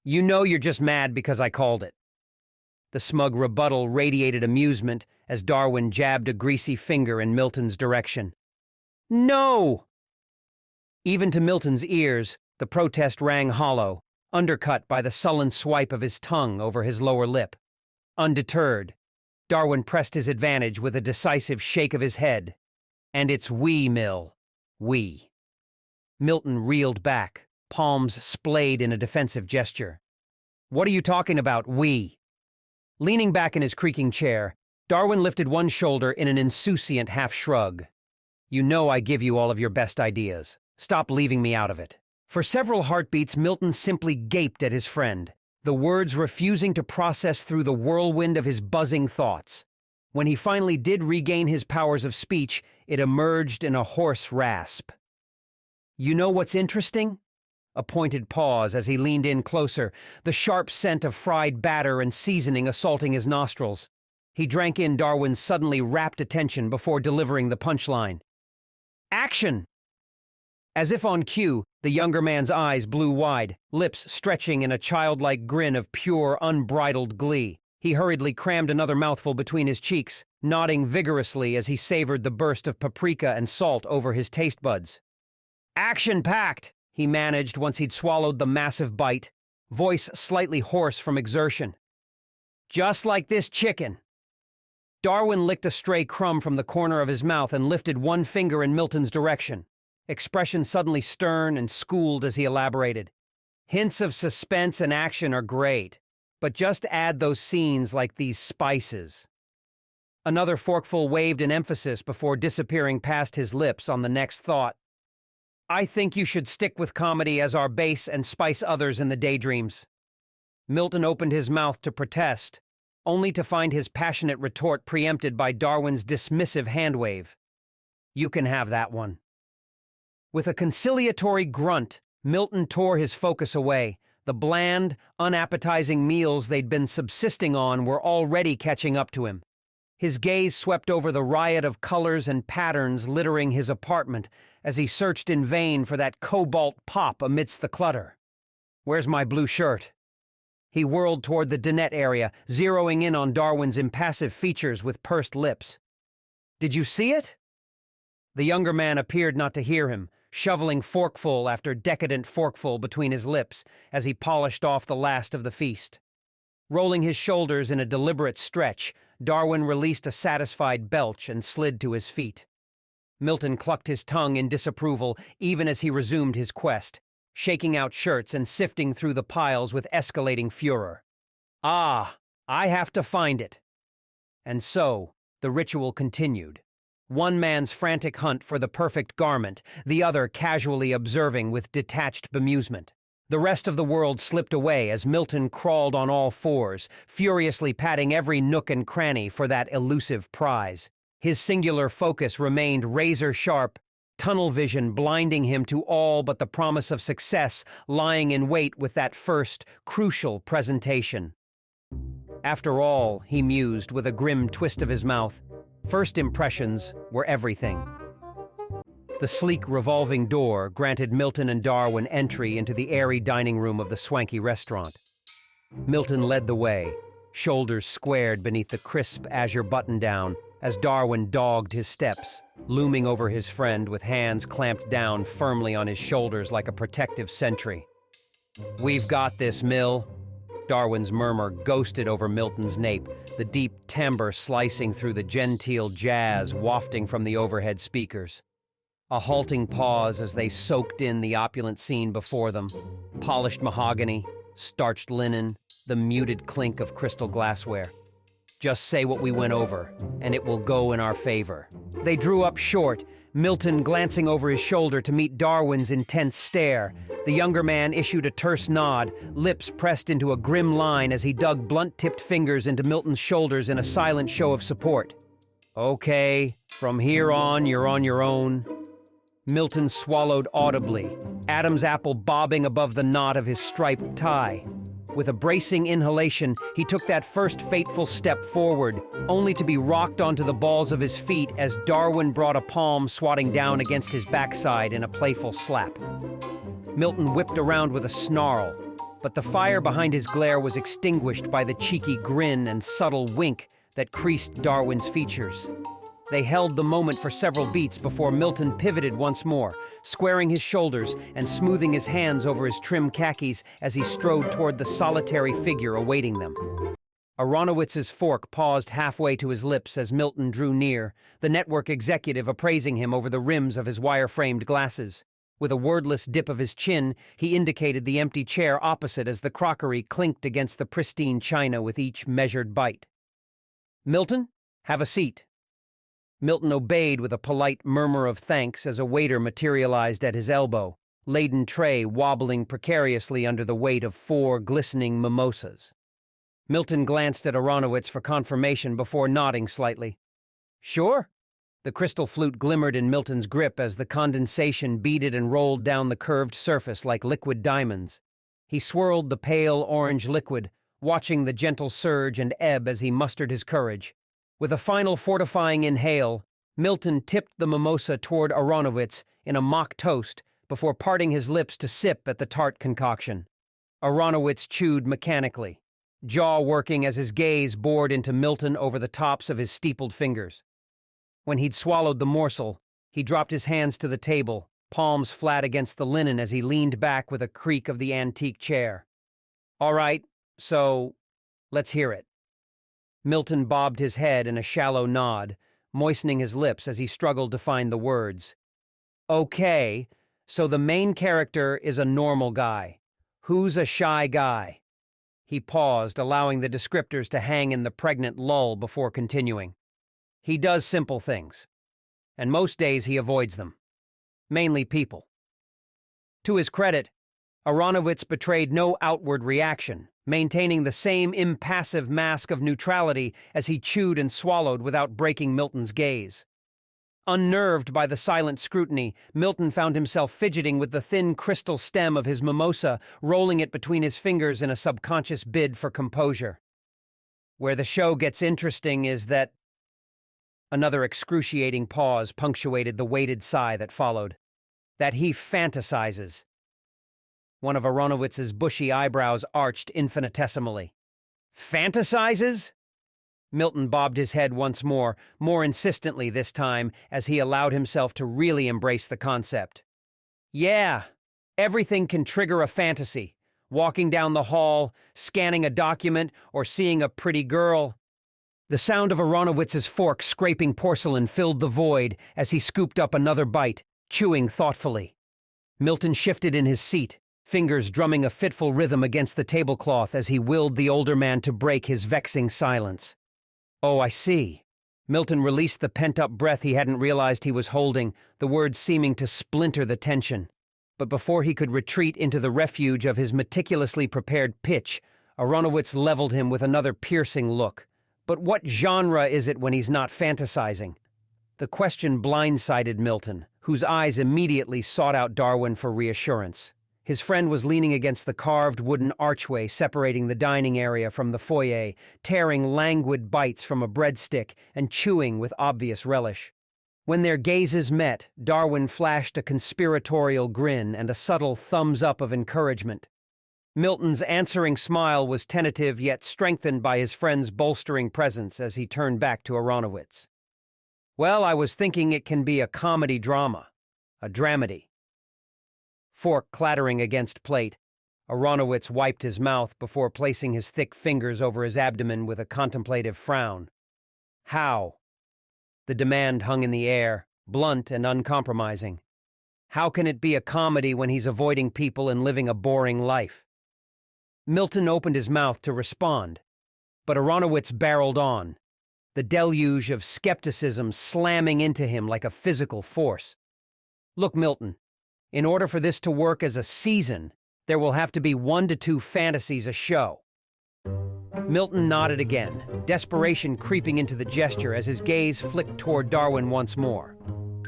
You know you're just mad because I called it." The smug rebuttal radiated amusement as Darwin jabbed a greasy finger in Milton's direction. "No!" Even to Milton's ears, the protest rang hollow, undercut by the sullen swipe of his tongue over his lower lip. Undeterred, Darwin pressed his advantage with a decisive shake of his head. "And it's we, Mill. We." Milton reeled back, palms splayed in a defensive gesture. "What are you talking about, we?" Leaning back in his creaking chair, Darwin lifted one shoulder in an insouciant half-shrug. "You know I give you all of your best ideas. Stop leaving me out of it." For several heartbeats, Milton simply gaped at his friend, the words refusing to process through the whirlwind of his buzzing thoughts. When he finally did regain his powers of speech, it emerged in a hoarse rasp. "You know what's interesting?" A pointed pause as he leaned in closer, the sharp scent of fried batter and seasoning assaulting his nostrils. He drank in Darwin's suddenly rapt attention before delivering the punchline. "Action!" As if on cue, the younger man's eyes blew wide, lips stretching in a childlike grin of pure, unbridled glee. He hurriedly crammed another mouthful between his cheeks, nodding vigorously as he savored the burst of paprika and salt over his taste buds. "Action-packed!" he managed once he'd swallowed the massive bite, voice slightly hoarse from exertion. "Just like this chicken." Darwin licked a stray crumb from the corner of his mouth and lifted one finger in Milton's direction, expression suddenly stern and schooled as he elaborated. "Hints of suspense and action are great, but just add those scenes like these spices." Another forkful waved in emphasis before disappearing past his lips on the next thought. I think you should stick with comedy as our base and spice others in the daydreams. Milton opened his mouth to protest, only to find his passionate retort preempted by Darwin's dismissive hand wave. You can have that one. With a conciliatory grunt, Milton tore his focus away. The bland, unappetizing meals they'd been subsisting on were already catching up to him. His gaze swept over the riot of colors and patterns littering his apartment as he searched in vain for that cobalt pop amidst the clutter. Where's my blue shirt? He whirled toward the dinette area, zeroing in on Darwin's impassive features with pursed lips. Did you see it? The younger man appeared not to hear him, shoveling forkful after decadent forkful between his lips as he polished off the last of the feast. Rolling his shoulders in a deliberate stretch, Darwin released a satisfied belch and slid to his feet. Milton clucked his tongue in disapproval even as he resumed his quest, shaking out shirts and sifting through the piles with escalating furor. Ah, I have to find it. And so, the ritual continued. One man's frantic hunt for the perfect garment, the other casually observing with detached bemusement. The rest of the world slipped away as Milton crawled on all fours, furiously patting every nook and cranny for that elusive prize. His singular focus remained razor-sharp, tunnel vision blinding him to all but the promise of success lying in wait with that first, crucial presentation. After all, he mused with a grim twist of his mouth, first impressions were everything. The sleek revolving door granted Milton and Darwin entry into the airy dining room of the swanky restaurant. Milton led the way, shoulders squared beneath the crisp azure button-down, as Darwin dogged his steps, looming over his friend with hands clamped down firmly on his shoulders like a protective sentry. "We've got this, Mill." Darwin's murmur ghosted over Milton's nape, the deep timbre slicing through the genteel jazz wafting from the overhead speakers. A halting pause as they soaked in the opulent scene before them. Polished mahogany, starched linen, the muted clink of crystal glassware. Just say what we went over, and it will go in our favor. They drew up short, Milton glancing over his shoulder to meet Darwin's intense stare. The younger man issued a terse nod, lips pressed into a grim line as he dug blunt-tipped fingers into Milton's shoulders in a silent show of support. "Okay, from here on, you're on your own." Milton swallowed audibly, Adam's apple bobbing above the knot of his striped tie. With a bracing inhalation, he took that first fateful step forward, only to be rocked onto the balls of his feet as Darwin brought a palm swatting down against his backside in a playful slap. Milton whipped around with a snarl, but the fire behind his glare was extinguished by the cheeky grin and subtle wink that creased Darwin's features. They held the moment for several beats before Milton pivoted once more, squaring his shoulders and smoothing his hands over his trim khakis as he strode toward the solitary figure awaiting them. Aronowitz's fork paused halfway to his lips as Milton drew near, the network executive appraising him over the rims of his wire-framed glasses. With a wordless dip of his chin, he indicated the empty chair opposite as the crockery clinked against the pristine china with each measured bite. "Milton, have a seat." Milton obeyed with a polite murmur of thanks as a waiter materialized at his elbow, laden tray wobbling precariously under the weight of 4 glistening mimosas. Milton glanced at Aronowitz for confirmation before nodding slightly. "Sure." The crystal flute glimmered in Milton's grip as the condensation beaded and rolled down the curved surface like liquid diamonds. He swirled the pale orange liquid, watching the gentle surge and ebb as he mustered his courage. With a final fortifying inhale, Milton tipped the mimosa toward Aronowitz in a mock toast before parting his lips to sip at the tart concoction. Aronowitz chewed mechanically, jaw working as his gaze bored into Milton over the tops of his steepled fingers. When he'd swallowed the morsel, he dropped his hands to the table, palms flat against the linen as he leaned back with a creak of the antique chair. "All right, so let's hear it." Milton bobbed his head in a shallow nod, moistening his lips as he struggled to find the words. "Okay, so the main character is a normal guy. Who's a shy guy?" He paused, allowing the descriptors to hang in the pregnant lull before continuing. "He does simple things, and most days he avoids them. Mainly people. To his credit, Aronowitz betrayed no outward reaction, maintaining the same impassive mask of neutrality as he chewed and swallowed without breaking Milton's gaze. Unnerved by the silent scrutiny, Milton found himself fidgeting with the thin crystal stem of his mimosa, rolling it between his fingers in a subconscious bid for composure. Where the show gets interesting is that... Another excruciating pause punctuated the weighted sigh that followed. That he fantasizes. One of Aronowitz's bushy eyebrows arched infinitesimally. Fantasizes? Milton bobbed his head once more insistently this time, as he allowed himself to really embrace the concept. Yeah, everything can trigger a fantasy. Walking down the hall, scanning a document, or seeing a pretty girl. The sound of Aronowitz's fork scraping porcelain filled the void as he scooped up another bite, chewing thoughtfully. Milton shifted in his seat, fingers drumming a fitful rhythm against the tablecloth as he willed the older man to break his vexing silence. Oh, I see. Milton released the pent-up breath he hadn't realized he was holding, the words seeming to splinter the tension. But before he could retreat into the refuge of his meticulously prepared pitch, Aronowitz leveled him with another piercing look. But what genre is it when he's not fantasizing? The question blindsided Milton, whose eyes immediately sought out Darwin for reassurance. His friend was leaning against the carved wooden archway separating the dining area from the foyer, tearing languid bites from a breadstick and chewing with obvious relish. When their gazes met, Darwin flashed a conspiratorial grin and a subtle thumbs-up of encouragement. Milton's answering smile was tentative yet strengthened by his friend's bolstering presence as he turned back to Aronowitz. Well, I was thinking it can be a comedy-drama, a dramedy. Fork clattering against plate, Aronowitz wiped his mouth before placing his thick fingers over his abdomen with a contemplative frown. How? The demand hung in the air, blunt and uncompromising. How can it be a comedy when he's avoiding people and living a boring life? Milton opened his mouth to respond, but Aronowitz barreled on, the deluge of skepticism slamming into him like a physical force. Look, Milton. In order for this to work as a season, there will have to be 1 to 2 fantasies a show. Milton nodded again, desperation creeping into the gesture as his gaze flicked toward Darwin once more.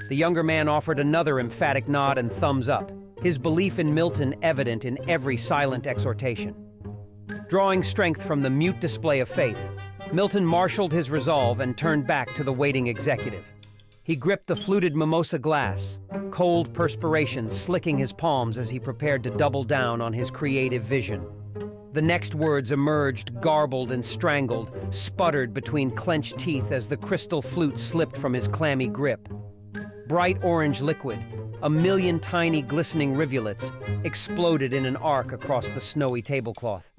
The younger man offered another emphatic nod and thumbs up, his belief in Milton evident in every silent exhortation. Drawing strength from the mute display of faith, Milton marshaled his resolve and turned back to the waiting executive. He gripped the fluted mimosa glass, cold perspiration slicking his palms as he prepared to double down on his creative vision. The next words emerged garbled and strangled, sputtered between clenched teeth as the crystal flute slipped from his clammy grip. Bright orange liquid, a million tiny glistening rivulets, exploded in an arc across the snowy tablecloth.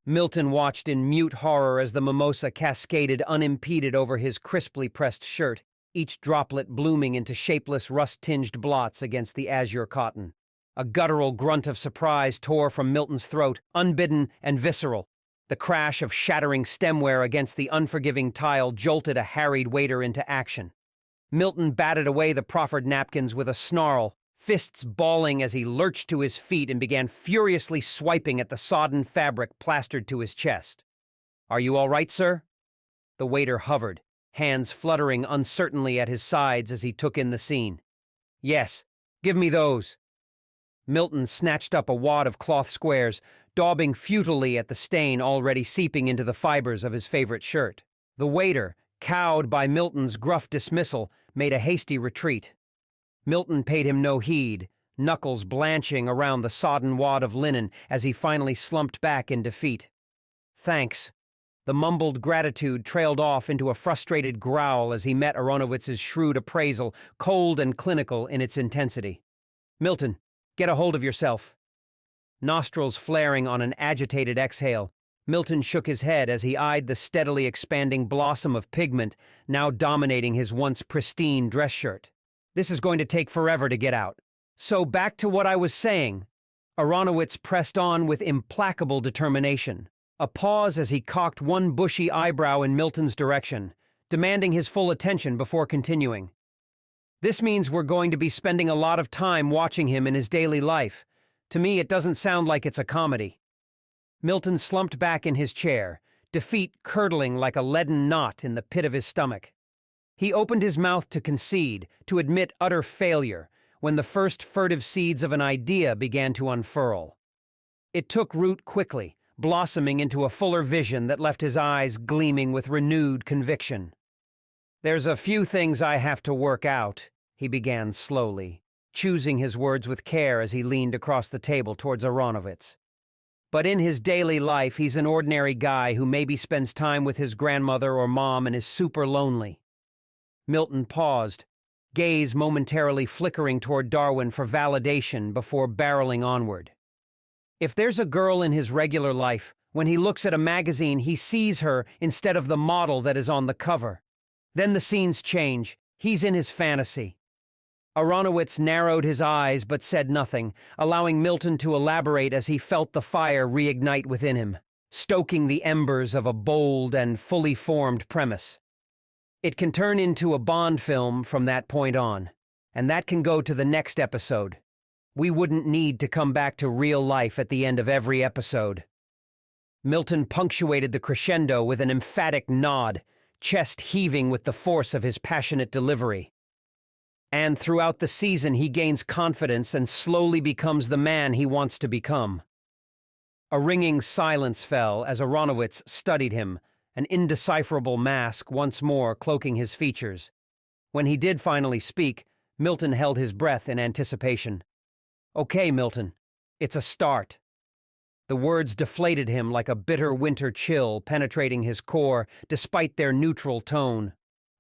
Milton watched in mute horror as the mimosa cascaded unimpeded over his crisply pressed shirt, each droplet blooming into shapeless rust-tinged blots against the azure cotton. A guttural grunt of surprise tore from Milton's throat, unbidden and visceral. The crash of shattering stemware against the unforgiving tile jolted a harried waiter into action. Milton batted away the proffered napkins with a snarl, fists balling as he lurched to his feet and began furiously swiping at the sodden fabric plastered to his chest. "Are you all right, sir?" The waiter hovered, hands fluttering uncertainly at his sides as he took in the scene. "Yes, give me those." Milton snatched up a wad of cloth squares, daubing futilely at the stain already seeping into the fibers of his favorite shirt. The waiter, cowed by Milton's gruff dismissal, made a hasty retreat. Milton paid him no heed, knuckles blanching around the sodden wad of linen as he finally slumped back in defeat. "Thanks." The mumbled gratitude trailed off into a frustrated growl as he met Aronowitz's shrewd appraisal, cold and clinical in its intensity. "Milton, get a hold of yourself." Nostrils flaring on an agitated exhale, Milton shook his head as he eyed the steadily expanding blossom of pigment now dominating his once pristine dress shirt. "This is going to take forever to get out. So back to what I was saying." Aronowitz pressed on with implacable determination. A pause as he cocked one bushy eyebrow in Milton's direction, demanding his full attention before continuing. "This means we're going to be spending a lot of time watching him in his daily life, To me, it doesn't sound like it's a comedy." Milton slumped back in his chair, defeat curdling like a leaden knot in the pit of his stomach. He opened his mouth to concede, to admit utter failure, when the first furtive seeds of an idea began to unfurl. It took root quickly, blossoming into a fuller vision that left his eyes gleaming with renewed conviction. "There's a few things I have to work out," he began slowly, choosing his words with care as he leaned across the table towards Aronowitz. "But in his daily life, he's an ordinary guy who maybe spends time with his grandmother or mom and is super lonely." Milton paused, gaze momentarily flickering toward Darwin for validation before barreling onward. "If there's a girl in his regular life, when he looks at a magazine, he sees her instead of the model that is on the cover. Then the scenes change. He's in his fantasy." Aronowitz narrowed his eyes but said nothing, allowing Milton to elaborate as he felt the fire reignite within him, stoking the embers of a bold and fully formed premise. It can turn into a Bond film from that point on, and that can go to the next episode. We wouldn't need to come back to real life at the end of every episode. Milton punctuated the crescendo with an emphatic nod, chest heaving with the force of his passionate delivery. And throughout the season he gains confidence and slowly becomes the man he wants to become. A ringing silence fell as Aronowitz studied him, an indecipherable mask once more cloaking his features. When he did finally speak, Milton held his breath in anticipation. "Okay, Milton, it's a start." The words deflated him like a bitter winter chill penetrating his core despite their neutral tone.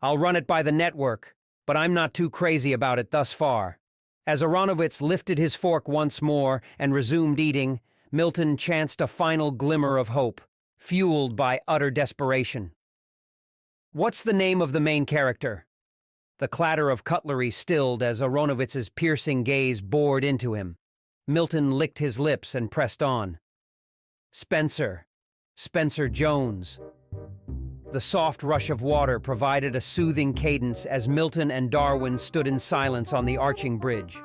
"I'll run it by the network, but I'm not too crazy about it thus far." As Aronowitz lifted his fork once more and resumed eating, Milton chanced a final glimmer of hope, fueled by utter desperation. "What's the name of the main character?" The clatter of cutlery stilled as Aronowitz's piercing gaze bored into him. Milton licked his lips and pressed on. "Spencer. Spencer Jones." The soft rush of water provided a soothing cadence as Milton and Darwin stood in silence on the arching bridge.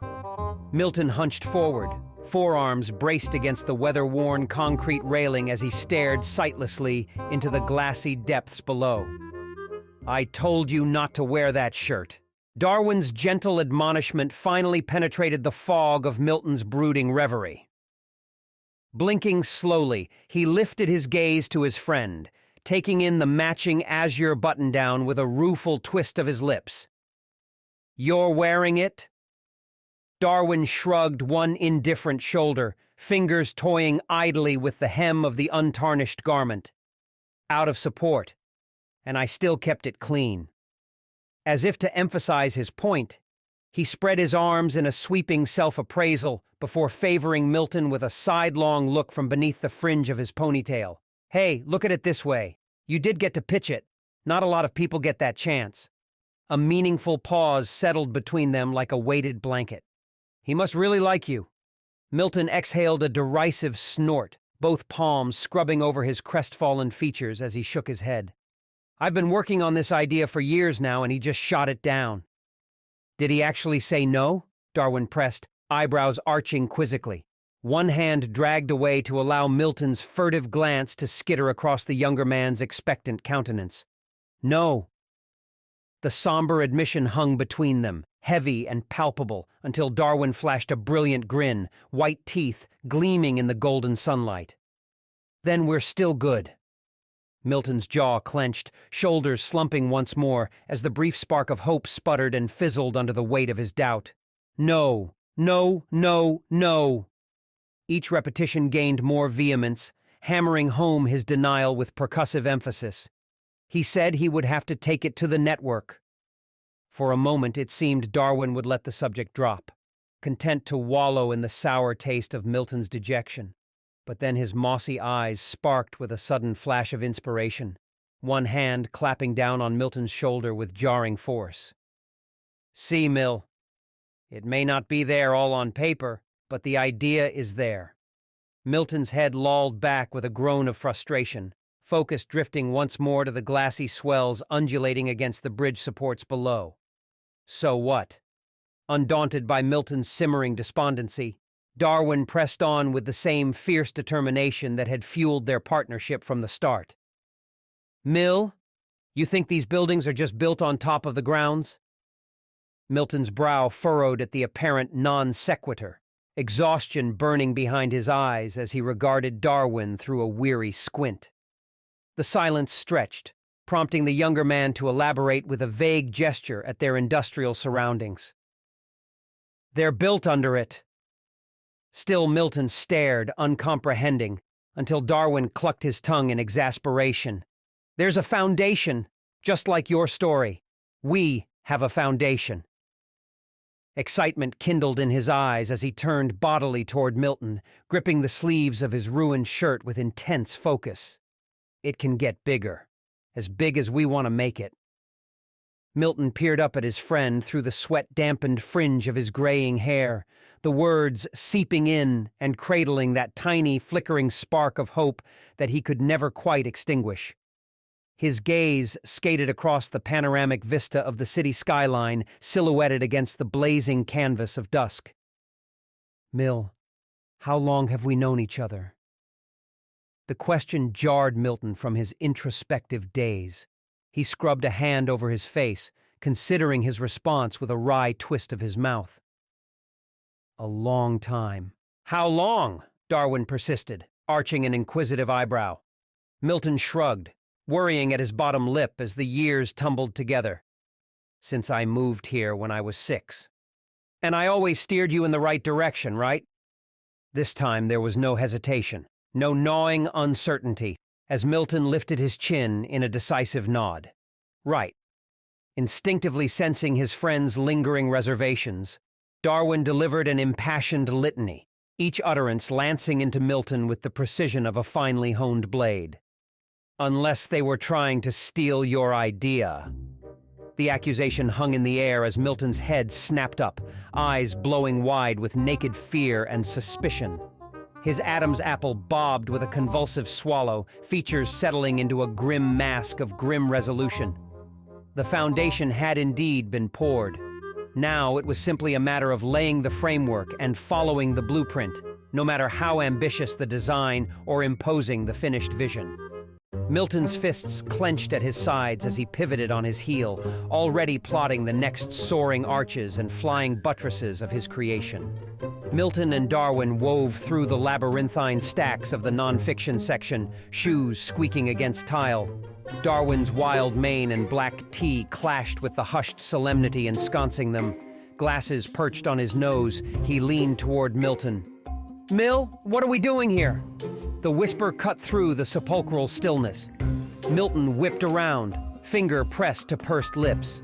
Milton hunched forward, forearms braced against the weather-worn concrete railing as he stared sightlessly into the glassy depths below. "I told you not to wear that shirt." Darwin's gentle admonishment finally penetrated the fog of Milton's brooding reverie. Blinking slowly, he lifted his gaze to his friend, taking in the matching azure button-down with a rueful twist of his lips. "You're wearing it?" Darwin shrugged one indifferent shoulder, fingers toying idly with the hem of the untarnished garment. "Out of support, and I still kept it clean." As if to emphasize his point, he spread his arms in a sweeping self-appraisal before favoring Milton with a sidelong look from beneath the fringe of his ponytail. "Hey, look at it this way. You did get to pitch it. Not a lot of people get that chance." A meaningful pause settled between them like a weighted blanket. "He must really like you." Milton exhaled a derisive snort, both palms scrubbing over his crestfallen features as he shook his head. "I've been working on this idea for years now, and he just shot it down." "Did he actually say no?" Darwin pressed, eyebrows arching quizzically. One hand dragged away to allow Milton's furtive glance to skitter across the younger man's expectant countenance. "No." The somber admission hung between them, heavy and palpable, until Darwin flashed a brilliant grin, white teeth gleaming in the golden sunlight. "Then we're still good." Milton's jaw clenched, shoulders slumping once more as the brief spark of hope sputtered and fizzled under the weight of his doubt. "No, no, no, no." Each repetition gained more vehemence, hammering home his denial with percussive emphasis. He said he would have to take it to the network. For a moment it seemed Darwin would let the subject drop, content to wallow in the sour taste of Milton's dejection. But then his mossy eyes sparked with a sudden flash of inspiration, one hand clapping down on Milton's shoulder with jarring force. "See, Mill, it may not be there all on paper, but the idea is there." Milton's head lolled back with a groan of frustration, focus drifting once more to the glassy swells undulating against the bridge supports below. "So what?" Undaunted by Milton's simmering despondency, Darwin pressed on with the same fierce determination that had fueled their partnership from the start. "Mill, you think these buildings are just built on top of the grounds?" Milton's brow furrowed at the apparent non sequitur, exhaustion burning behind his eyes as he regarded Darwin through a weary squint. The silence stretched, prompting the younger man to elaborate with a vague gesture at their industrial surroundings. "They're built under it." Still Milton stared, uncomprehending, until Darwin clucked his tongue in exasperation. "There's a foundation, just like your story. We have a foundation." Excitement kindled in his eyes as he turned bodily toward Milton, gripping the sleeves of his ruined shirt with intense focus. "It can get bigger, as big as we want to make it." Milton peered up at his friend through the sweat-dampened fringe of his graying hair, the words seeping in and cradling that tiny, flickering spark of hope that he could never quite extinguish. His gaze skated across the panoramic vista of the city skyline silhouetted against the blazing canvas of dusk. "Mill, how long have we known each other?" The question jarred Milton from his introspective daze. He scrubbed a hand over his face, considering his response with a wry twist of his mouth. "A long time." "How long?" Darwin persisted, arching an inquisitive eyebrow. Milton shrugged, worrying at his bottom lip as the years tumbled together. "Since I moved here when I was 6. And I always steered you in the right direction, right?" This time there was no hesitation, no gnawing uncertainty, as Milton lifted his chin in a decisive nod. "Right." Instinctively sensing his friend's lingering reservations, Darwin delivered an impassioned litany, each utterance lancing into Milton with the precision of a finely honed blade. "Unless they were trying to steal your idea." The accusation hung in the air as Milton's head snapped up, eyes blowing wide with naked fear and suspicion. His Adam's apple bobbed with a convulsive swallow, features settling into a grim mask of grim resolution. The foundation had indeed been poured. Now it was simply a matter of laying the framework and following the blueprint, no matter how ambitious the design or imposing the finished vision. Milton's fists clenched at his sides as he pivoted on his heel, already plotting the next soaring arches and flying buttresses of his creation. Milton and Darwin wove through the labyrinthine stacks of the nonfiction section, shoes squeaking against tile. Darwin's wild mane and black tee clashed with the hushed solemnity ensconcing them. Glasses perched on his nose, he leaned toward Milton. "Mill, what are we doing here?" The whisper cut through the sepulchral stillness. Milton whipped around, finger pressed to pursed lips.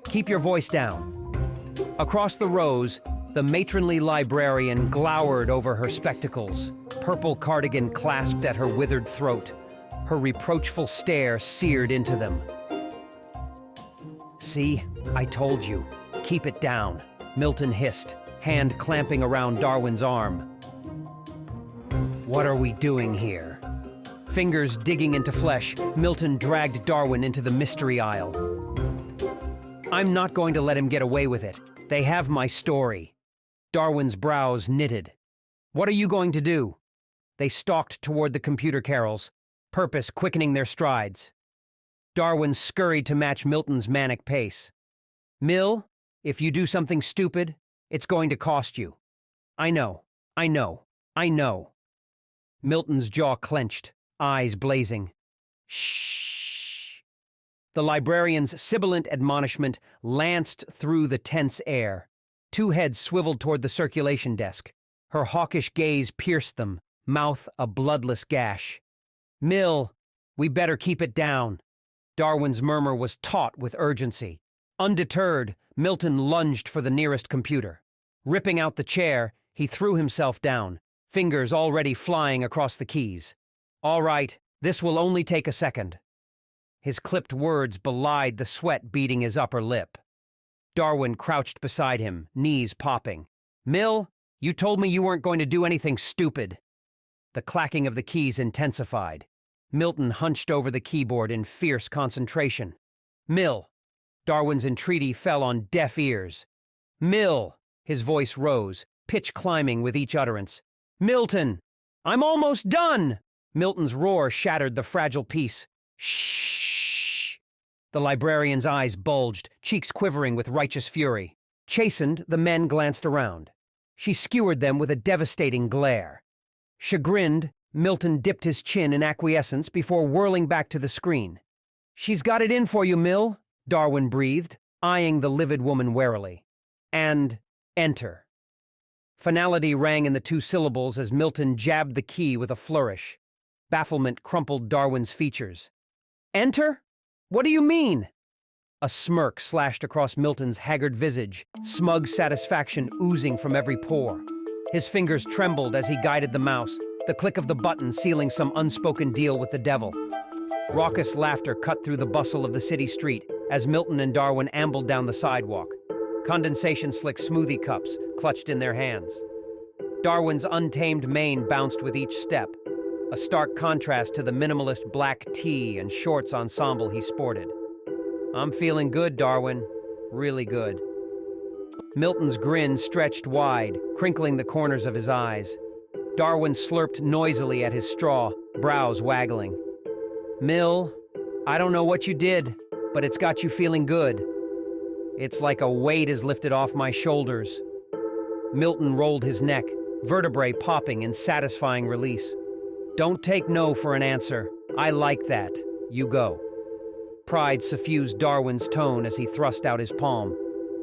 "Keep your voice down." Across the rows, the matronly librarian glowered over her spectacles, purple cardigan clasped at her withered throat. Her reproachful stare seared into them. "See, I told you. Keep it down," Milton hissed, hand clamping around Darwin's arm. "What are we doing here?" Fingers digging into flesh, Milton dragged Darwin into the mystery aisle. "I'm not going to let him get away with it. They have my story." Darwin's brows knitted. "What are you going to do?" They stalked toward the computer carols, purpose quickening their strides. Darwin scurried to match Milton's manic pace. "Mill, if you do something stupid, it's going to cost you." I know. Milton's jaw clenched, eyes blazing. "Shh." The librarian's sibilant admonishment lanced through the tense air. Two heads swiveled toward the circulation desk. Her hawkish gaze pierced them, mouth a bloodless gash. "Mill, we better keep it down." Darwin's murmur was taut with urgency. Undeterred, Milton lunged for the nearest computer. Ripping out the chair, he threw himself down, fingers already flying across the keys. "All right, this will only take a second." His clipped words belied the sweat beading his upper lip. Darwin crouched beside him, knees popping. "Mill, you told me you weren't going to do anything stupid." The clacking of the keys intensified. Milton hunched over the keyboard in fierce concentration. "Mill." Darwin's entreaty fell on deaf ears. "Mill." His voice rose, pitch climbing with each utterance. "Milton! I'm almost done!" Milton's roar shattered the fragile peace. "Shh!" The librarian's eyes bulged, cheeks quivering with righteous fury. Chastened, the men glanced around. She skewered them with a devastating glare. Chagrined, Milton dipped his chin in acquiescence before whirling back to the screen. "She's got it in for you, Mill," Darwin breathed, eyeing the livid woman warily. And enter. Finality rang in the two syllables as Milton jabbed the key with a flourish. Bafflement crumpled Darwin's features. "Enter? What do you mean?" A smirk slashed across Milton's haggard visage, smug satisfaction oozing from every pore. His fingers trembled as he guided the mouse, the click of the button sealing some unspoken deal with the devil. Raucous laughter cut through the bustle of the city street as Milton and Darwin ambled down the sidewalk. Condensation-slick smoothie cups clutched in their hands. Darwin's untamed mane bounced with each step, a stark contrast to the minimalist black tee and shorts ensemble he sported. "I'm feeling good, Darwin. Really good." Milton's grin stretched wide, crinkling the corners of his eyes. Darwin slurped noisily at his straw, brows waggling. "Mill, I don't know what you did, but it's got you feeling good. It's like a weight is lifted off my shoulders." Milton rolled his neck, vertebrae popping in satisfying release. "Don't take no for an answer. I like that. You go." Pride suffused Darwin's tone as he thrust out his palm.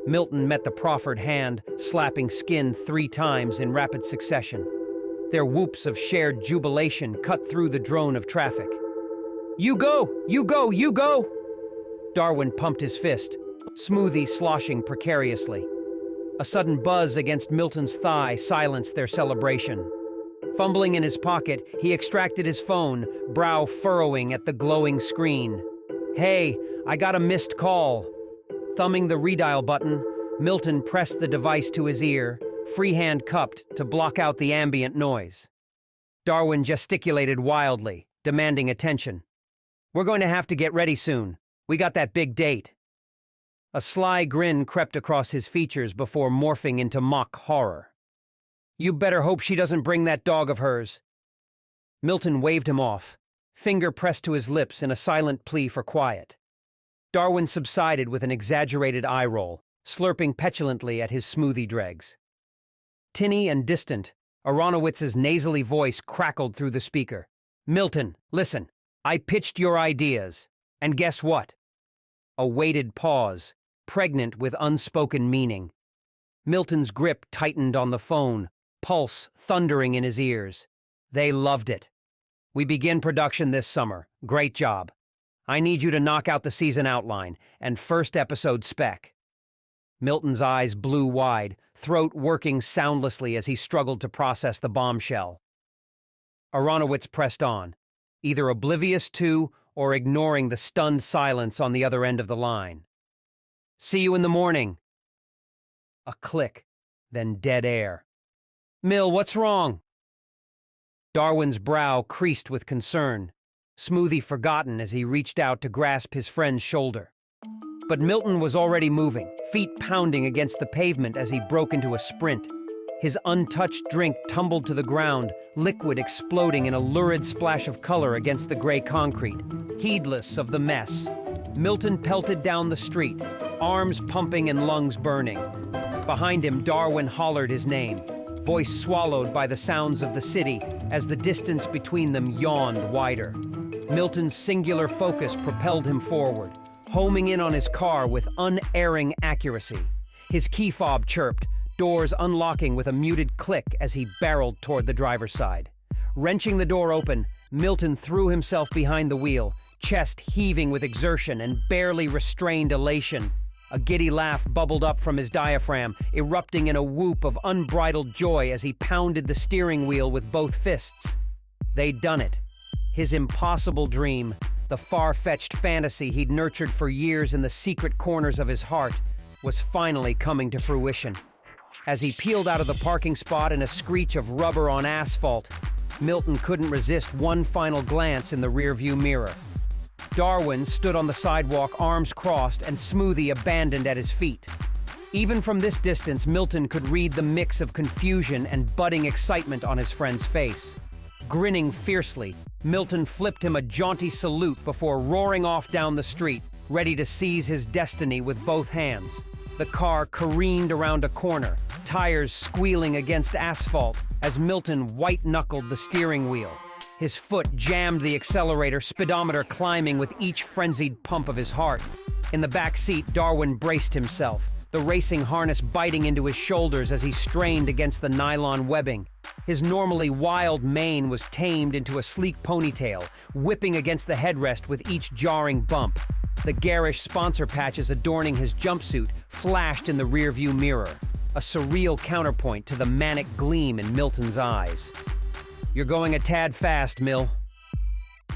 Milton met the proffered hand, slapping skin 3 times in rapid succession. Their whoops of shared jubilation cut through the drone of traffic. "You go! You go! You go!" Darwin pumped his fist, smoothie sloshing precariously. A sudden buzz against Milton's thigh silenced their celebration. Fumbling in his pocket, he extracted his phone, brow furrowing at the glowing screen. "Hey, I got a missed call." Thumbing the redial button, Milton pressed the device to his ear, free hand cupped to block out the ambient noise. Darwin gesticulated wildly, demanding attention. "We're going to have to get ready soon. We got that big date." A sly grin crept across his features before morphing into mock horror. "You better hope she doesn't bring that dog of hers." Milton waved him off, finger pressed to his lips in a silent plea for quiet. Darwin subsided with an exaggerated eye roll, slurping petulantly at his smoothie dregs. Tinny and distant, Aronowitz's nasally voice crackled through the speaker. "Milton, listen. I pitched your ideas. And guess what?" A weighted pause, pregnant with unspoken meaning. Milton's grip tightened on the phone, pulse thundering in his ears. "They loved it. We begin production this summer. Great job. I need you to knock out the season outline and first episode spec." Milton's eyes blew wide, throat working soundlessly as he struggled to process the bombshell. Aronowitz pressed on, either oblivious to or ignoring the stunned silence on the other end of the line. "See you in the morning." A click, then dead air. "Mill, what's wrong?" Darwin's brow creased with concern, smoothie forgotten as he reached out to grasp his friend's shoulder. But Milton was already moving, feet pounding against the pavement as he broke into a sprint. His untouched drink tumbled to the ground, liquid exploding in a lurid splash of color against the gray concrete. Heedless of the mess, Milton pelted down the street, arms pumping and lungs burning. Behind him, Darwin hollered his name, voice swallowed by the sounds of the city as the distance between them yawned wider. Milton's singular focus propelled him forward, homing in on his car with unerring accuracy. His key fob chirped, doors unlocking with a muted click as he barreled toward the driver's side. Wrenching the door open, Milton threw himself behind the wheel, chest heaving with exertion and barely restrained elation. A giddy laugh bubbled up from his diaphragm, erupting in a whoop of unbridled joy as he pounded the steering wheel with both fists. They'd done it. His impossible dream, the far-fetched fantasy he'd nurtured for years in the secret corners of his heart, was finally coming to fruition. As he peeled out of the parking spot in a screech of rubber on asphalt, Milton couldn't resist one final glance in the rearview mirror. Darwin stood on the sidewalk, arms crossed and smoothie abandoned at his feet. Even from this distance, Milton could read the mix of confusion and budding excitement on his friend's face. Grinning fiercely, Milton flipped him a jaunty salute before roaring off down the street, ready to seize his destiny with both hands. The car careened around a corner, tires squealing against asphalt as Milton white-knuckled the steering wheel. His foot jammed the accelerator, speedometer climbing with each frenzied pump of his heart. In the back seat, Darwin braced himself, the racing harness biting into his shoulders as he strained against the nylon webbing. His normally wild mane was tamed into a sleek ponytail, whipping against the headrest with each jarring bump. The garish sponsor patches adorning his jumpsuit flashed in the rearview mirror, a surreal counterpoint to the manic gleam in Milton's eyes. "You're going a tad fast, Mill."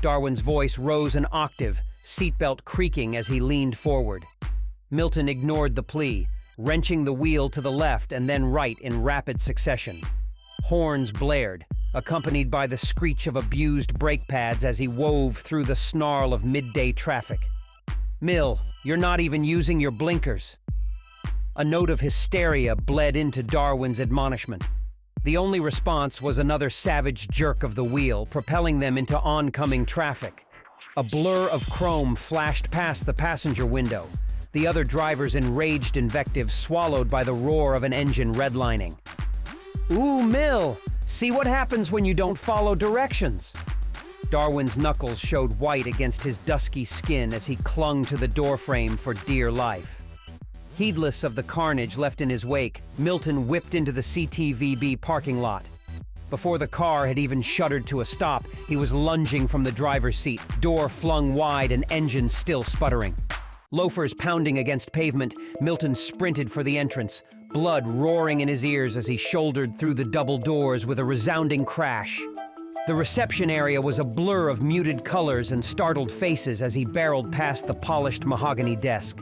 Darwin's voice rose an octave, seatbelt creaking as he leaned forward. Milton ignored the plea, wrenching the wheel to the left and then right in rapid succession. Horns blared, accompanied by the screech of abused brake pads as he wove through the snarl of midday traffic. "Mill, you're not even using your blinkers." A note of hysteria bled into Darwin's admonishment. The only response was another savage jerk of the wheel, propelling them into oncoming traffic. A blur of chrome flashed past the passenger window, the other driver's enraged invective swallowed by the roar of an engine redlining. "Ooh, Mill, see what happens when you don't follow directions." Darwin's knuckles showed white against his dusky skin as he clung to the doorframe for dear life. Heedless of the carnage left in his wake, Milton whipped into the CTVB parking lot. Before the car had even shuddered to a stop, he was lunging from the driver's seat, door flung wide and engine still sputtering. Loafers pounding against pavement, Milton sprinted for the entrance, blood roaring in his ears as he shouldered through the double doors with a resounding crash. The reception area was a blur of muted colors and startled faces as he barreled past the polished mahogany desk.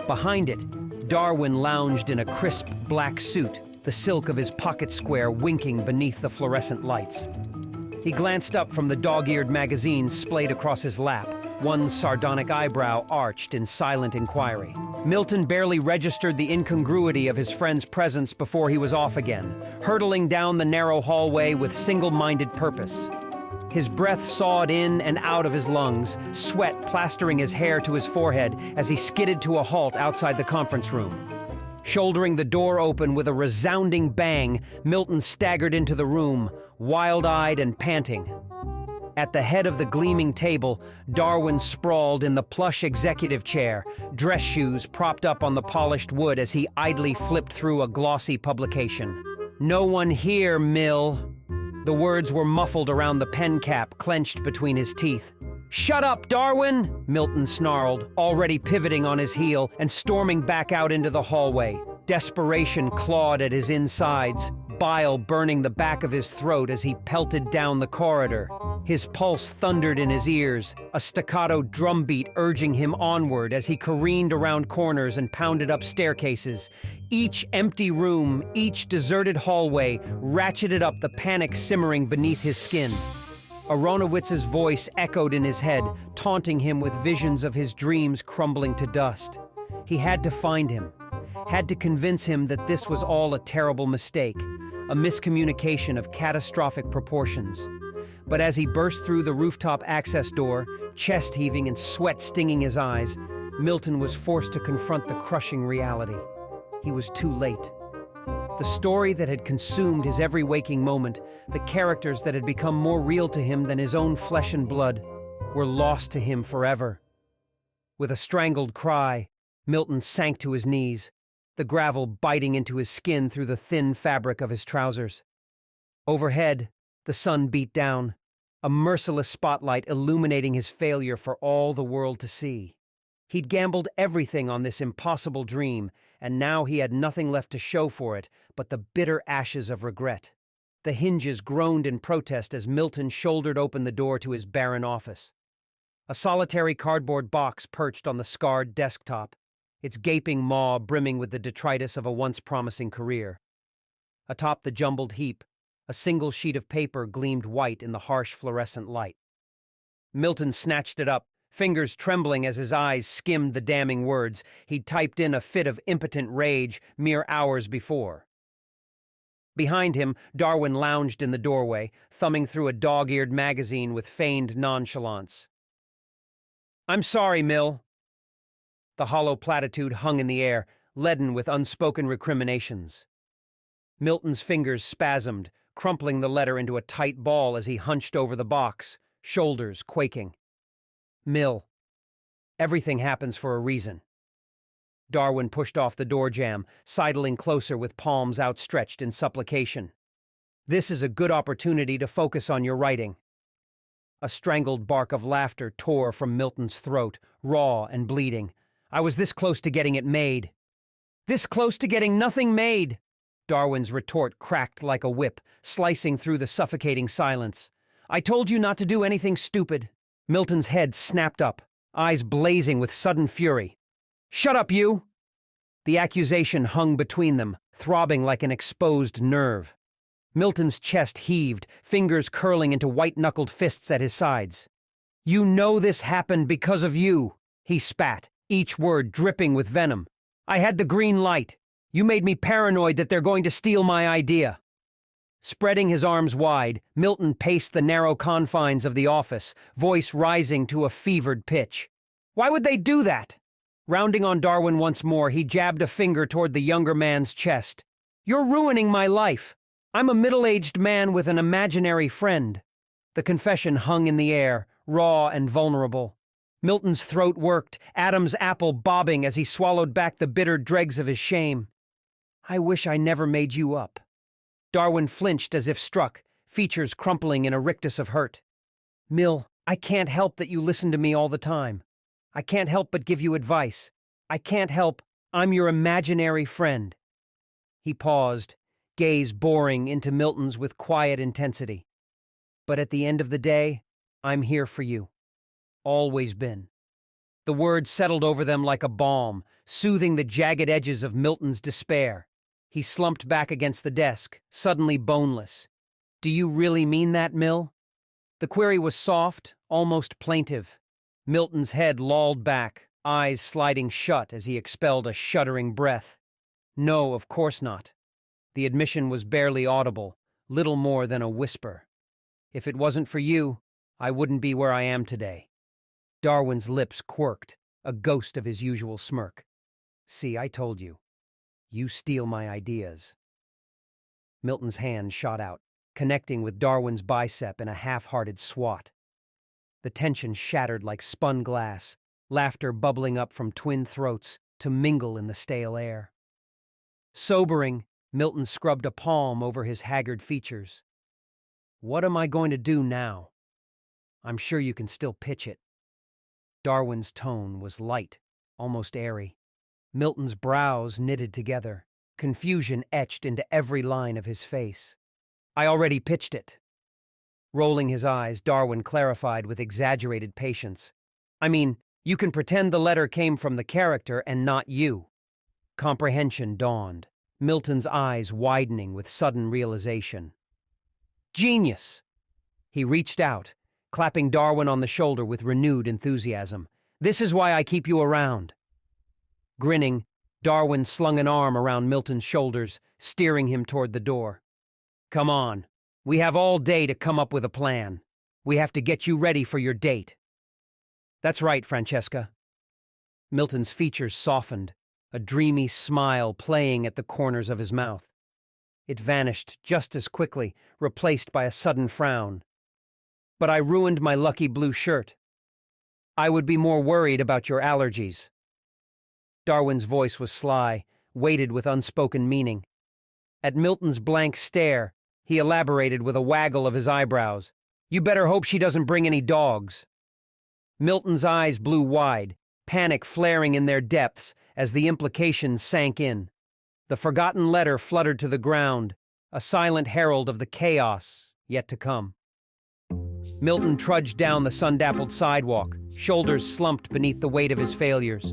Behind it, Darwin lounged in a crisp black suit, the silk of his pocket square winking beneath the fluorescent lights. He glanced up from the dog-eared magazine splayed across his lap, one sardonic eyebrow arched in silent inquiry. Milton barely registered the incongruity of his friend's presence before he was off again, hurtling down the narrow hallway with single-minded purpose. His breath sawed in and out of his lungs, sweat plastering his hair to his forehead as he skidded to a halt outside the conference room. Shouldering the door open with a resounding bang, Milton staggered into the room, wild-eyed and panting. At the head of the gleaming table, Darwin sprawled in the plush executive chair, dress shoes propped up on the polished wood as he idly flipped through a glossy publication. "No one here, Mill." The words were muffled around the pen cap clenched between his teeth. "Shut up, Darwin!" Milton snarled, already pivoting on his heel and storming back out into the hallway. Desperation clawed at his insides, bile burning the back of his throat as he pelted down the corridor. His pulse thundered in his ears, a staccato drumbeat urging him onward as he careened around corners and pounded up staircases. Each empty room, each deserted hallway, ratcheted up the panic simmering beneath his skin. Aronowitz's voice echoed in his head, taunting him with visions of his dreams crumbling to dust. He had to find him, had to convince him that this was all a terrible mistake, a miscommunication of catastrophic proportions. But as he burst through the rooftop access door, chest heaving and sweat stinging his eyes, Milton was forced to confront the crushing reality. He was too late. The story that had consumed his every waking moment, the characters that had become more real to him than his own flesh and blood, were lost to him forever. With a strangled cry, Milton sank to his knees, the gravel biting into his skin through the thin fabric of his trousers. Overhead, the sun beat down, a merciless spotlight illuminating his failure for all the world to see. He'd gambled everything on this impossible dream, and now he had nothing left to show for it but the bitter ashes of regret. The hinges groaned in protest as Milton shouldered open the door to his barren office. A solitary cardboard box perched on the scarred desktop, its gaping maw brimming with the detritus of a once promising career. Atop the jumbled heap, a single sheet of paper gleamed white in the harsh fluorescent light. Milton snatched it up, fingers trembling as his eyes skimmed the damning words he'd typed in a fit of impotent rage mere hours before. Behind him, Darwin lounged in the doorway, thumbing through a dog-eared magazine with feigned nonchalance. "I'm sorry, Mill." The hollow platitude hung in the air, leaden with unspoken recriminations. Milton's fingers spasmed, crumpling the letter into a tight ball as he hunched over the box, shoulders quaking. "Mill, everything happens for a reason." Darwin pushed off the door jamb, sidling closer with palms outstretched in supplication. "This is a good opportunity to focus on your writing." A strangled bark of laughter tore from Milton's throat, raw and bleeding. "I was this close to getting it made." "This close to getting nothing made!" Darwin's retort cracked like a whip, slicing through the suffocating silence. "I told you not to do anything stupid." Milton's head snapped up, eyes blazing with sudden fury. "Shut up, you!" The accusation hung between them, throbbing like an exposed nerve. Milton's chest heaved, fingers curling into white-knuckled fists at his sides. "You know this happened because of you," he spat, each word dripping with venom. "I had the green light. You made me paranoid that they're going to steal my idea." Spreading his arms wide, Milton paced the narrow confines of the office, voice rising to a fevered pitch. "Why would they do that?" Rounding on Darwin once more, he jabbed a finger toward the younger man's chest. "You're ruining my life. I'm a middle-aged man with an imaginary friend." The confession hung in the air, raw and vulnerable. Milton's throat worked, Adam's apple bobbing as he swallowed back the bitter dregs of his shame. "I wish I never made you up." Darwin flinched as if struck, features crumpling in a rictus of hurt. "Mill, I can't help that you listen to me all the time. I can't help but give you advice. I can't help. I'm your imaginary friend." He paused, gaze boring into Milton's with quiet intensity. "But at the end of the day, I'm here for you. Always been." The words settled over them like a balm, soothing the jagged edges of Milton's despair. He slumped back against the desk, suddenly boneless. "Do you really mean that, Mill?" The query was soft, almost plaintive. Milton's head lolled back, eyes sliding shut as he expelled a shuddering breath. "No, of course not." The admission was barely audible, little more than a whisper. "If it wasn't for you, I wouldn't be where I am today." Darwin's lips quirked, a ghost of his usual smirk. "See, I told you. You steal my ideas." Milton's hand shot out, connecting with Darwin's bicep in a half-hearted swat. The tension shattered like spun glass, laughter bubbling up from twin throats to mingle in the stale air. Sobering, Milton scrubbed a palm over his haggard features. "What am I going to do now? I'm sure you can still pitch it." Darwin's tone was light, almost airy. Milton's brows knitted together, confusion etched into every line of his face. "I already pitched it." Rolling his eyes, Darwin clarified with exaggerated patience. "I mean, you can pretend the letter came from the character and not you." Comprehension dawned, Milton's eyes widening with sudden realization. "Genius!" He reached out, clapping Darwin on the shoulder with renewed enthusiasm. "This is why I keep you around." Grinning, Darwin slung an arm around Milton's shoulders, steering him toward the door. "Come on. We have all day to come up with a plan. We have to get you ready for your date." "That's right, Francesca." Milton's features softened, a dreamy smile playing at the corners of his mouth. It vanished just as quickly, replaced by a sudden frown. "But I ruined my lucky blue shirt. I would be more worried about your allergies." Darwin's voice was sly, weighted with unspoken meaning. At Milton's blank stare, he elaborated with a waggle of his eyebrows. "You better hope she doesn't bring any dogs." Milton's eyes blew wide, panic flaring in their depths as the implications sank in. The forgotten letter fluttered to the ground, a silent herald of the chaos yet to come. Milton trudged down the sun-dappled sidewalk, shoulders slumped beneath the weight of his failures.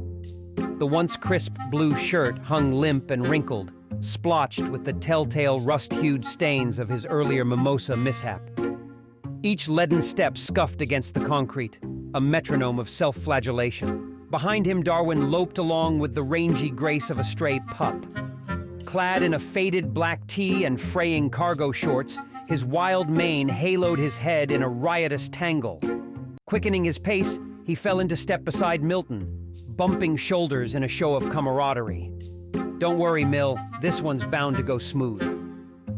The once crisp blue shirt hung limp and wrinkled, splotched with the telltale rust-hued stains of his earlier mimosa mishap. Each leaden step scuffed against the concrete, a metronome of self-flagellation. Behind him, Darwin loped along with the rangy grace of a stray pup. Clad in a faded black tee and fraying cargo shorts, his wild mane haloed his head in a riotous tangle. Quickening his pace, he fell into step beside Milton, bumping shoulders in a show of camaraderie. "Don't worry, Mill, this one's bound to go smooth."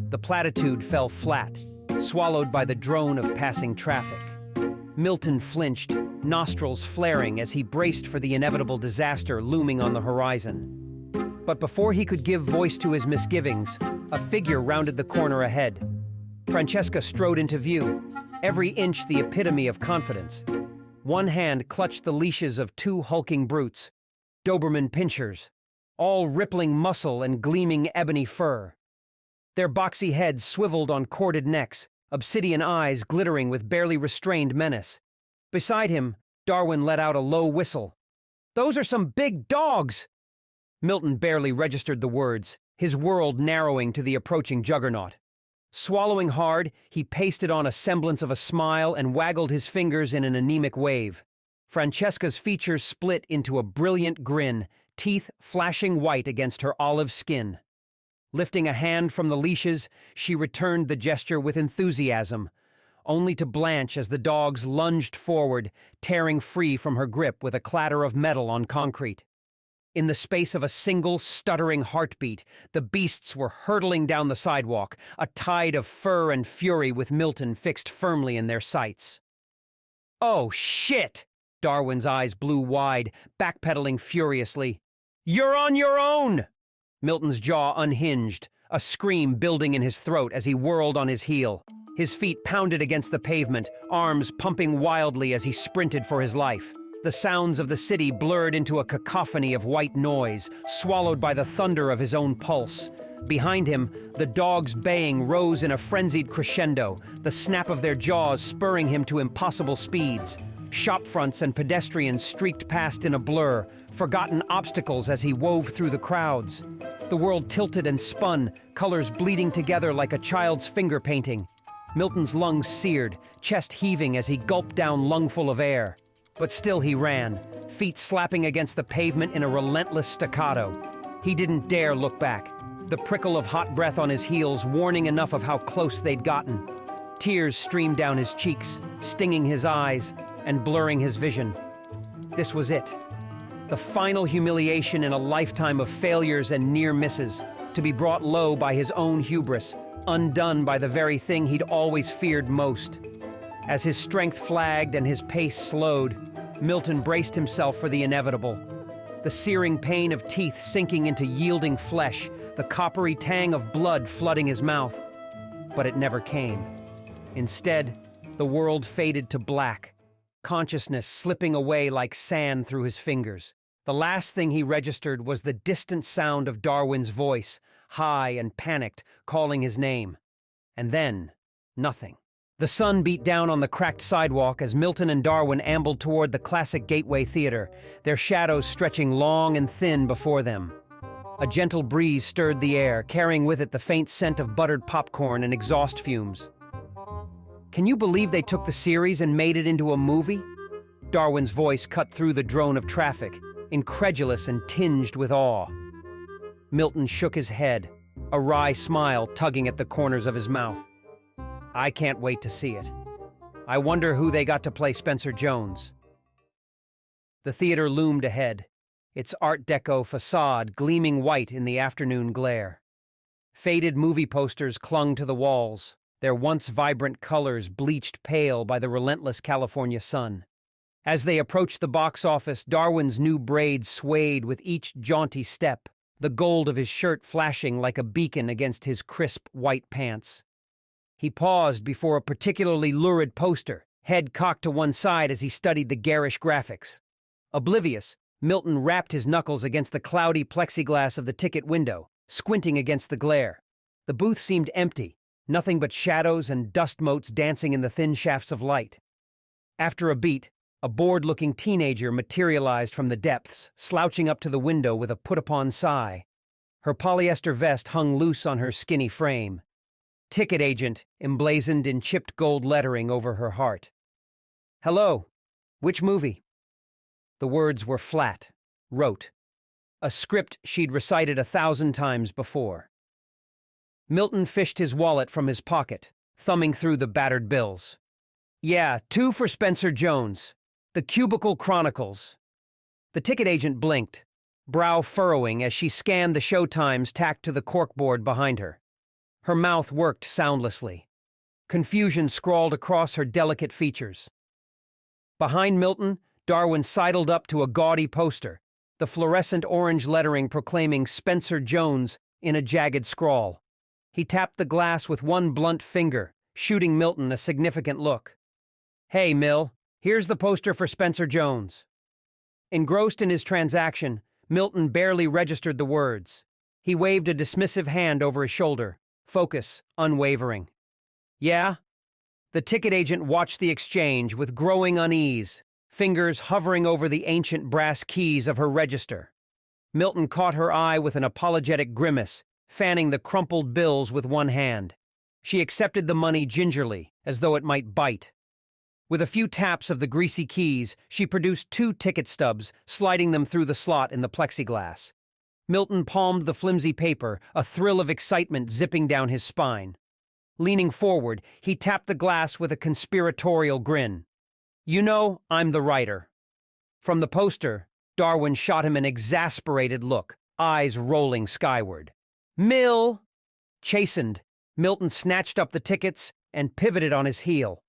The platitude fell flat, swallowed by the drone of passing traffic. Milton flinched, nostrils flaring as he braced for the inevitable disaster looming on the horizon. But before he could give voice to his misgivings, a figure rounded the corner ahead. Francesca strode into view, every inch the epitome of confidence. One hand clutched the leashes of two hulking brutes, Doberman pinschers, all rippling muscle and gleaming ebony fur. Their boxy heads swiveled on corded necks, obsidian eyes glittering with barely restrained menace. Beside him, Darwin let out a low whistle. "Those are some big dogs!" Milton barely registered the words, his world narrowing to the approaching juggernaut. Swallowing hard, he pasted on a semblance of a smile and waggled his fingers in an anemic wave. Francesca's features split into a brilliant grin, teeth flashing white against her olive skin. Lifting a hand from the leashes, she returned the gesture with enthusiasm, only to blanch as the dogs lunged forward, tearing free from her grip with a clatter of metal on concrete. In the space of a single, stuttering heartbeat, the beasts were hurtling down the sidewalk, a tide of fur and fury with Milton fixed firmly in their sights. "Oh, shit!" Darwin's eyes blew wide, backpedaling furiously. "You're on your own!" Milton's jaw unhinged, a scream building in his throat as he whirled on his heel. His feet pounded against the pavement, arms pumping wildly as he sprinted for his life. The sounds of the city blurred into a cacophony of white noise, swallowed by the thunder of his own pulse. Behind him, the dogs' baying rose in a frenzied crescendo, the snap of their jaws spurring him to impossible speeds. Shopfronts and pedestrians streaked past in a blur, forgotten obstacles as he wove through the crowds. The world tilted and spun, colors bleeding together like a child's finger painting. Milton's lungs seared, chest heaving as he gulped down lungful of air. But still he ran, feet slapping against the pavement in a relentless staccato. He didn't dare look back, the prickle of hot breath on his heels warning enough of how close they'd gotten. Tears streamed down his cheeks, stinging his eyes and blurring his vision. This was it. The final humiliation in a lifetime of failures and near misses, to be brought low by his own hubris, undone by the very thing he'd always feared most. As his strength flagged and his pace slowed, Milton braced himself for the inevitable. The searing pain of teeth sinking into yielding flesh, the coppery tang of blood flooding his mouth. But it never came. Instead, the world faded to black, consciousness slipping away like sand through his fingers. The last thing he registered was the distant sound of Darwin's voice, high and panicked, calling his name. And then, nothing. The sun beat down on the cracked sidewalk as Milton and Darwin ambled toward the classic Gateway Theater, their shadows stretching long and thin before them. A gentle breeze stirred the air, carrying with it the faint scent of buttered popcorn and exhaust fumes. "Can you believe they took the series and made it into a movie?" Darwin's voice cut through the drone of traffic, incredulous and tinged with awe. Milton shook his head, a wry smile tugging at the corners of his mouth. "I can't wait to see it. I wonder who they got to play Spencer Jones." The theater loomed ahead, its Art Deco facade gleaming white in the afternoon glare. Faded movie posters clung to the walls, their once vibrant colors bleached pale by the relentless California sun. As they approached the box office, Darwin's new braids swayed with each jaunty step, the gold of his shirt flashing like a beacon against his crisp white pants. He paused before a particularly lurid poster, head cocked to one side as he studied the garish graphics. Oblivious, Milton rapped his knuckles against the cloudy plexiglass of the ticket window, squinting against the glare. The booth seemed empty, nothing but shadows and dust motes dancing in the thin shafts of light. After a beat, a bored-looking teenager materialized from the depths, slouching up to the window with a put-upon sigh. Her polyester vest hung loose on her skinny frame. "Ticket agent" emblazoned in chipped gold lettering over her heart. "Hello," Which movie? The words were flat, rote, a script she'd recited 1,000 times before. Milton fished his wallet from his pocket, thumbing through the battered bills. Yeah, 2 for Spencer Jones. The Cubicle Chronicles. The ticket agent blinked, brow furrowing as she scanned the show times tacked to the corkboard behind her. Her mouth worked soundlessly. Confusion scrawled across her delicate features. Behind Milton, Darwin sidled up to a gaudy poster, the fluorescent orange lettering proclaiming Spencer Jones in a jagged scrawl. He tapped the glass with one blunt finger, shooting Milton a significant look. Hey, Mill, here's the poster for Spencer Jones. Engrossed in his transaction, Milton barely registered the words. He waved a dismissive hand over his shoulder, focus unwavering. Yeah? The ticket agent watched the exchange with growing unease, fingers hovering over the ancient brass keys of her register. Milton caught her eye with an apologetic grimace, fanning the crumpled bills with one hand. She accepted the money gingerly, as though it might bite. With a few taps of the greasy keys, she produced 2 ticket stubs, sliding them through the slot in the plexiglass. Milton palmed the flimsy paper, a thrill of excitement zipping down his spine. Leaning forward, he tapped the glass with a conspiratorial grin. You know, I'm the writer. From the poster, Darwin shot him an exasperated look, eyes rolling skyward. Mill! Chastened, Milton snatched up the tickets and pivoted on his heel.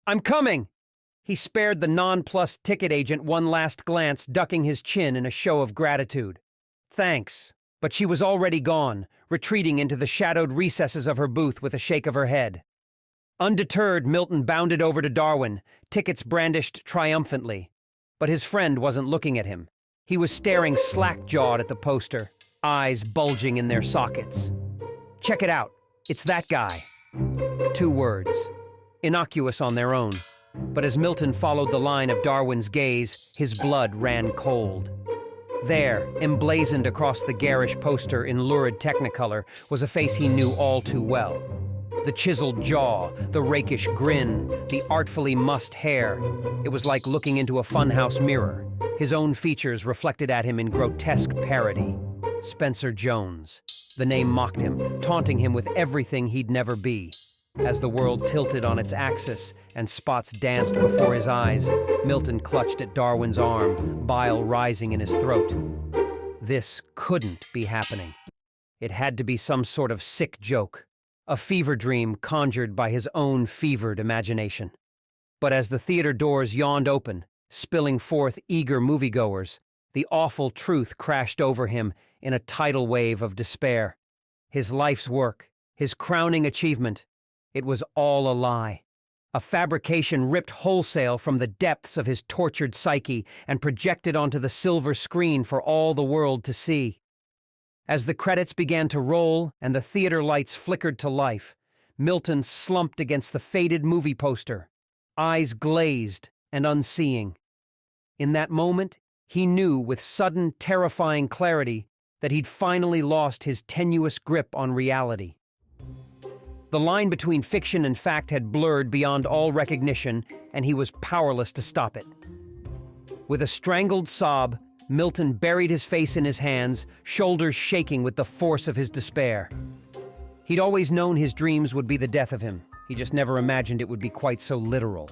I'm coming! He spared the nonplussed ticket agent one last glance, ducking his chin in a show of gratitude. Thanks. But she was already gone, retreating into the shadowed recesses of her booth with a shake of her head. Undeterred, Milton bounded over to Darwin, tickets brandished triumphantly. But his friend wasn't looking at him. He was staring slack-jawed at the poster, eyes bulging in their sockets. Check it out. It's that guy. 2 words. Innocuous on their own. But as Milton followed the line of Darwin's gaze, his blood ran cold. There, emblazoned across the garish poster in lurid technicolor, was a face he knew all too well. The chiseled jaw, the rakish grin, the artfully mussed hair. It was like looking into a funhouse mirror, his own features reflected at him in grotesque parody. Spencer Jones. The name mocked him, taunting him with everything he'd never be. As the world tilted on its axis and spots danced before his eyes, Milton clutched at Darwin's arm, bile rising in his throat. This couldn't be happening. It had to be some sort of sick joke, a fever dream conjured by his own fevered imagination. But as the theater doors yawned open, spilling forth eager moviegoers, the awful truth crashed over him in a tidal wave of despair. His life's work, his crowning achievement, it was all a lie. A fabrication ripped wholesale from the depths of his tortured psyche and projected onto the silver screen for all the world to see. As the credits began to roll and the theater lights flickered to life, Milton slumped against the faded movie poster, eyes glazed and unseeing. In that moment, he knew with sudden, terrifying clarity that he'd finally lost his tenuous grip on reality. The line between fiction and fact had blurred beyond all recognition, and he was powerless to stop it. With a strangled sob, Milton buried his face in his hands, shoulders shaking with the force of his despair. He'd always known his dreams would be the death of him. He just never imagined it would be quite so literal.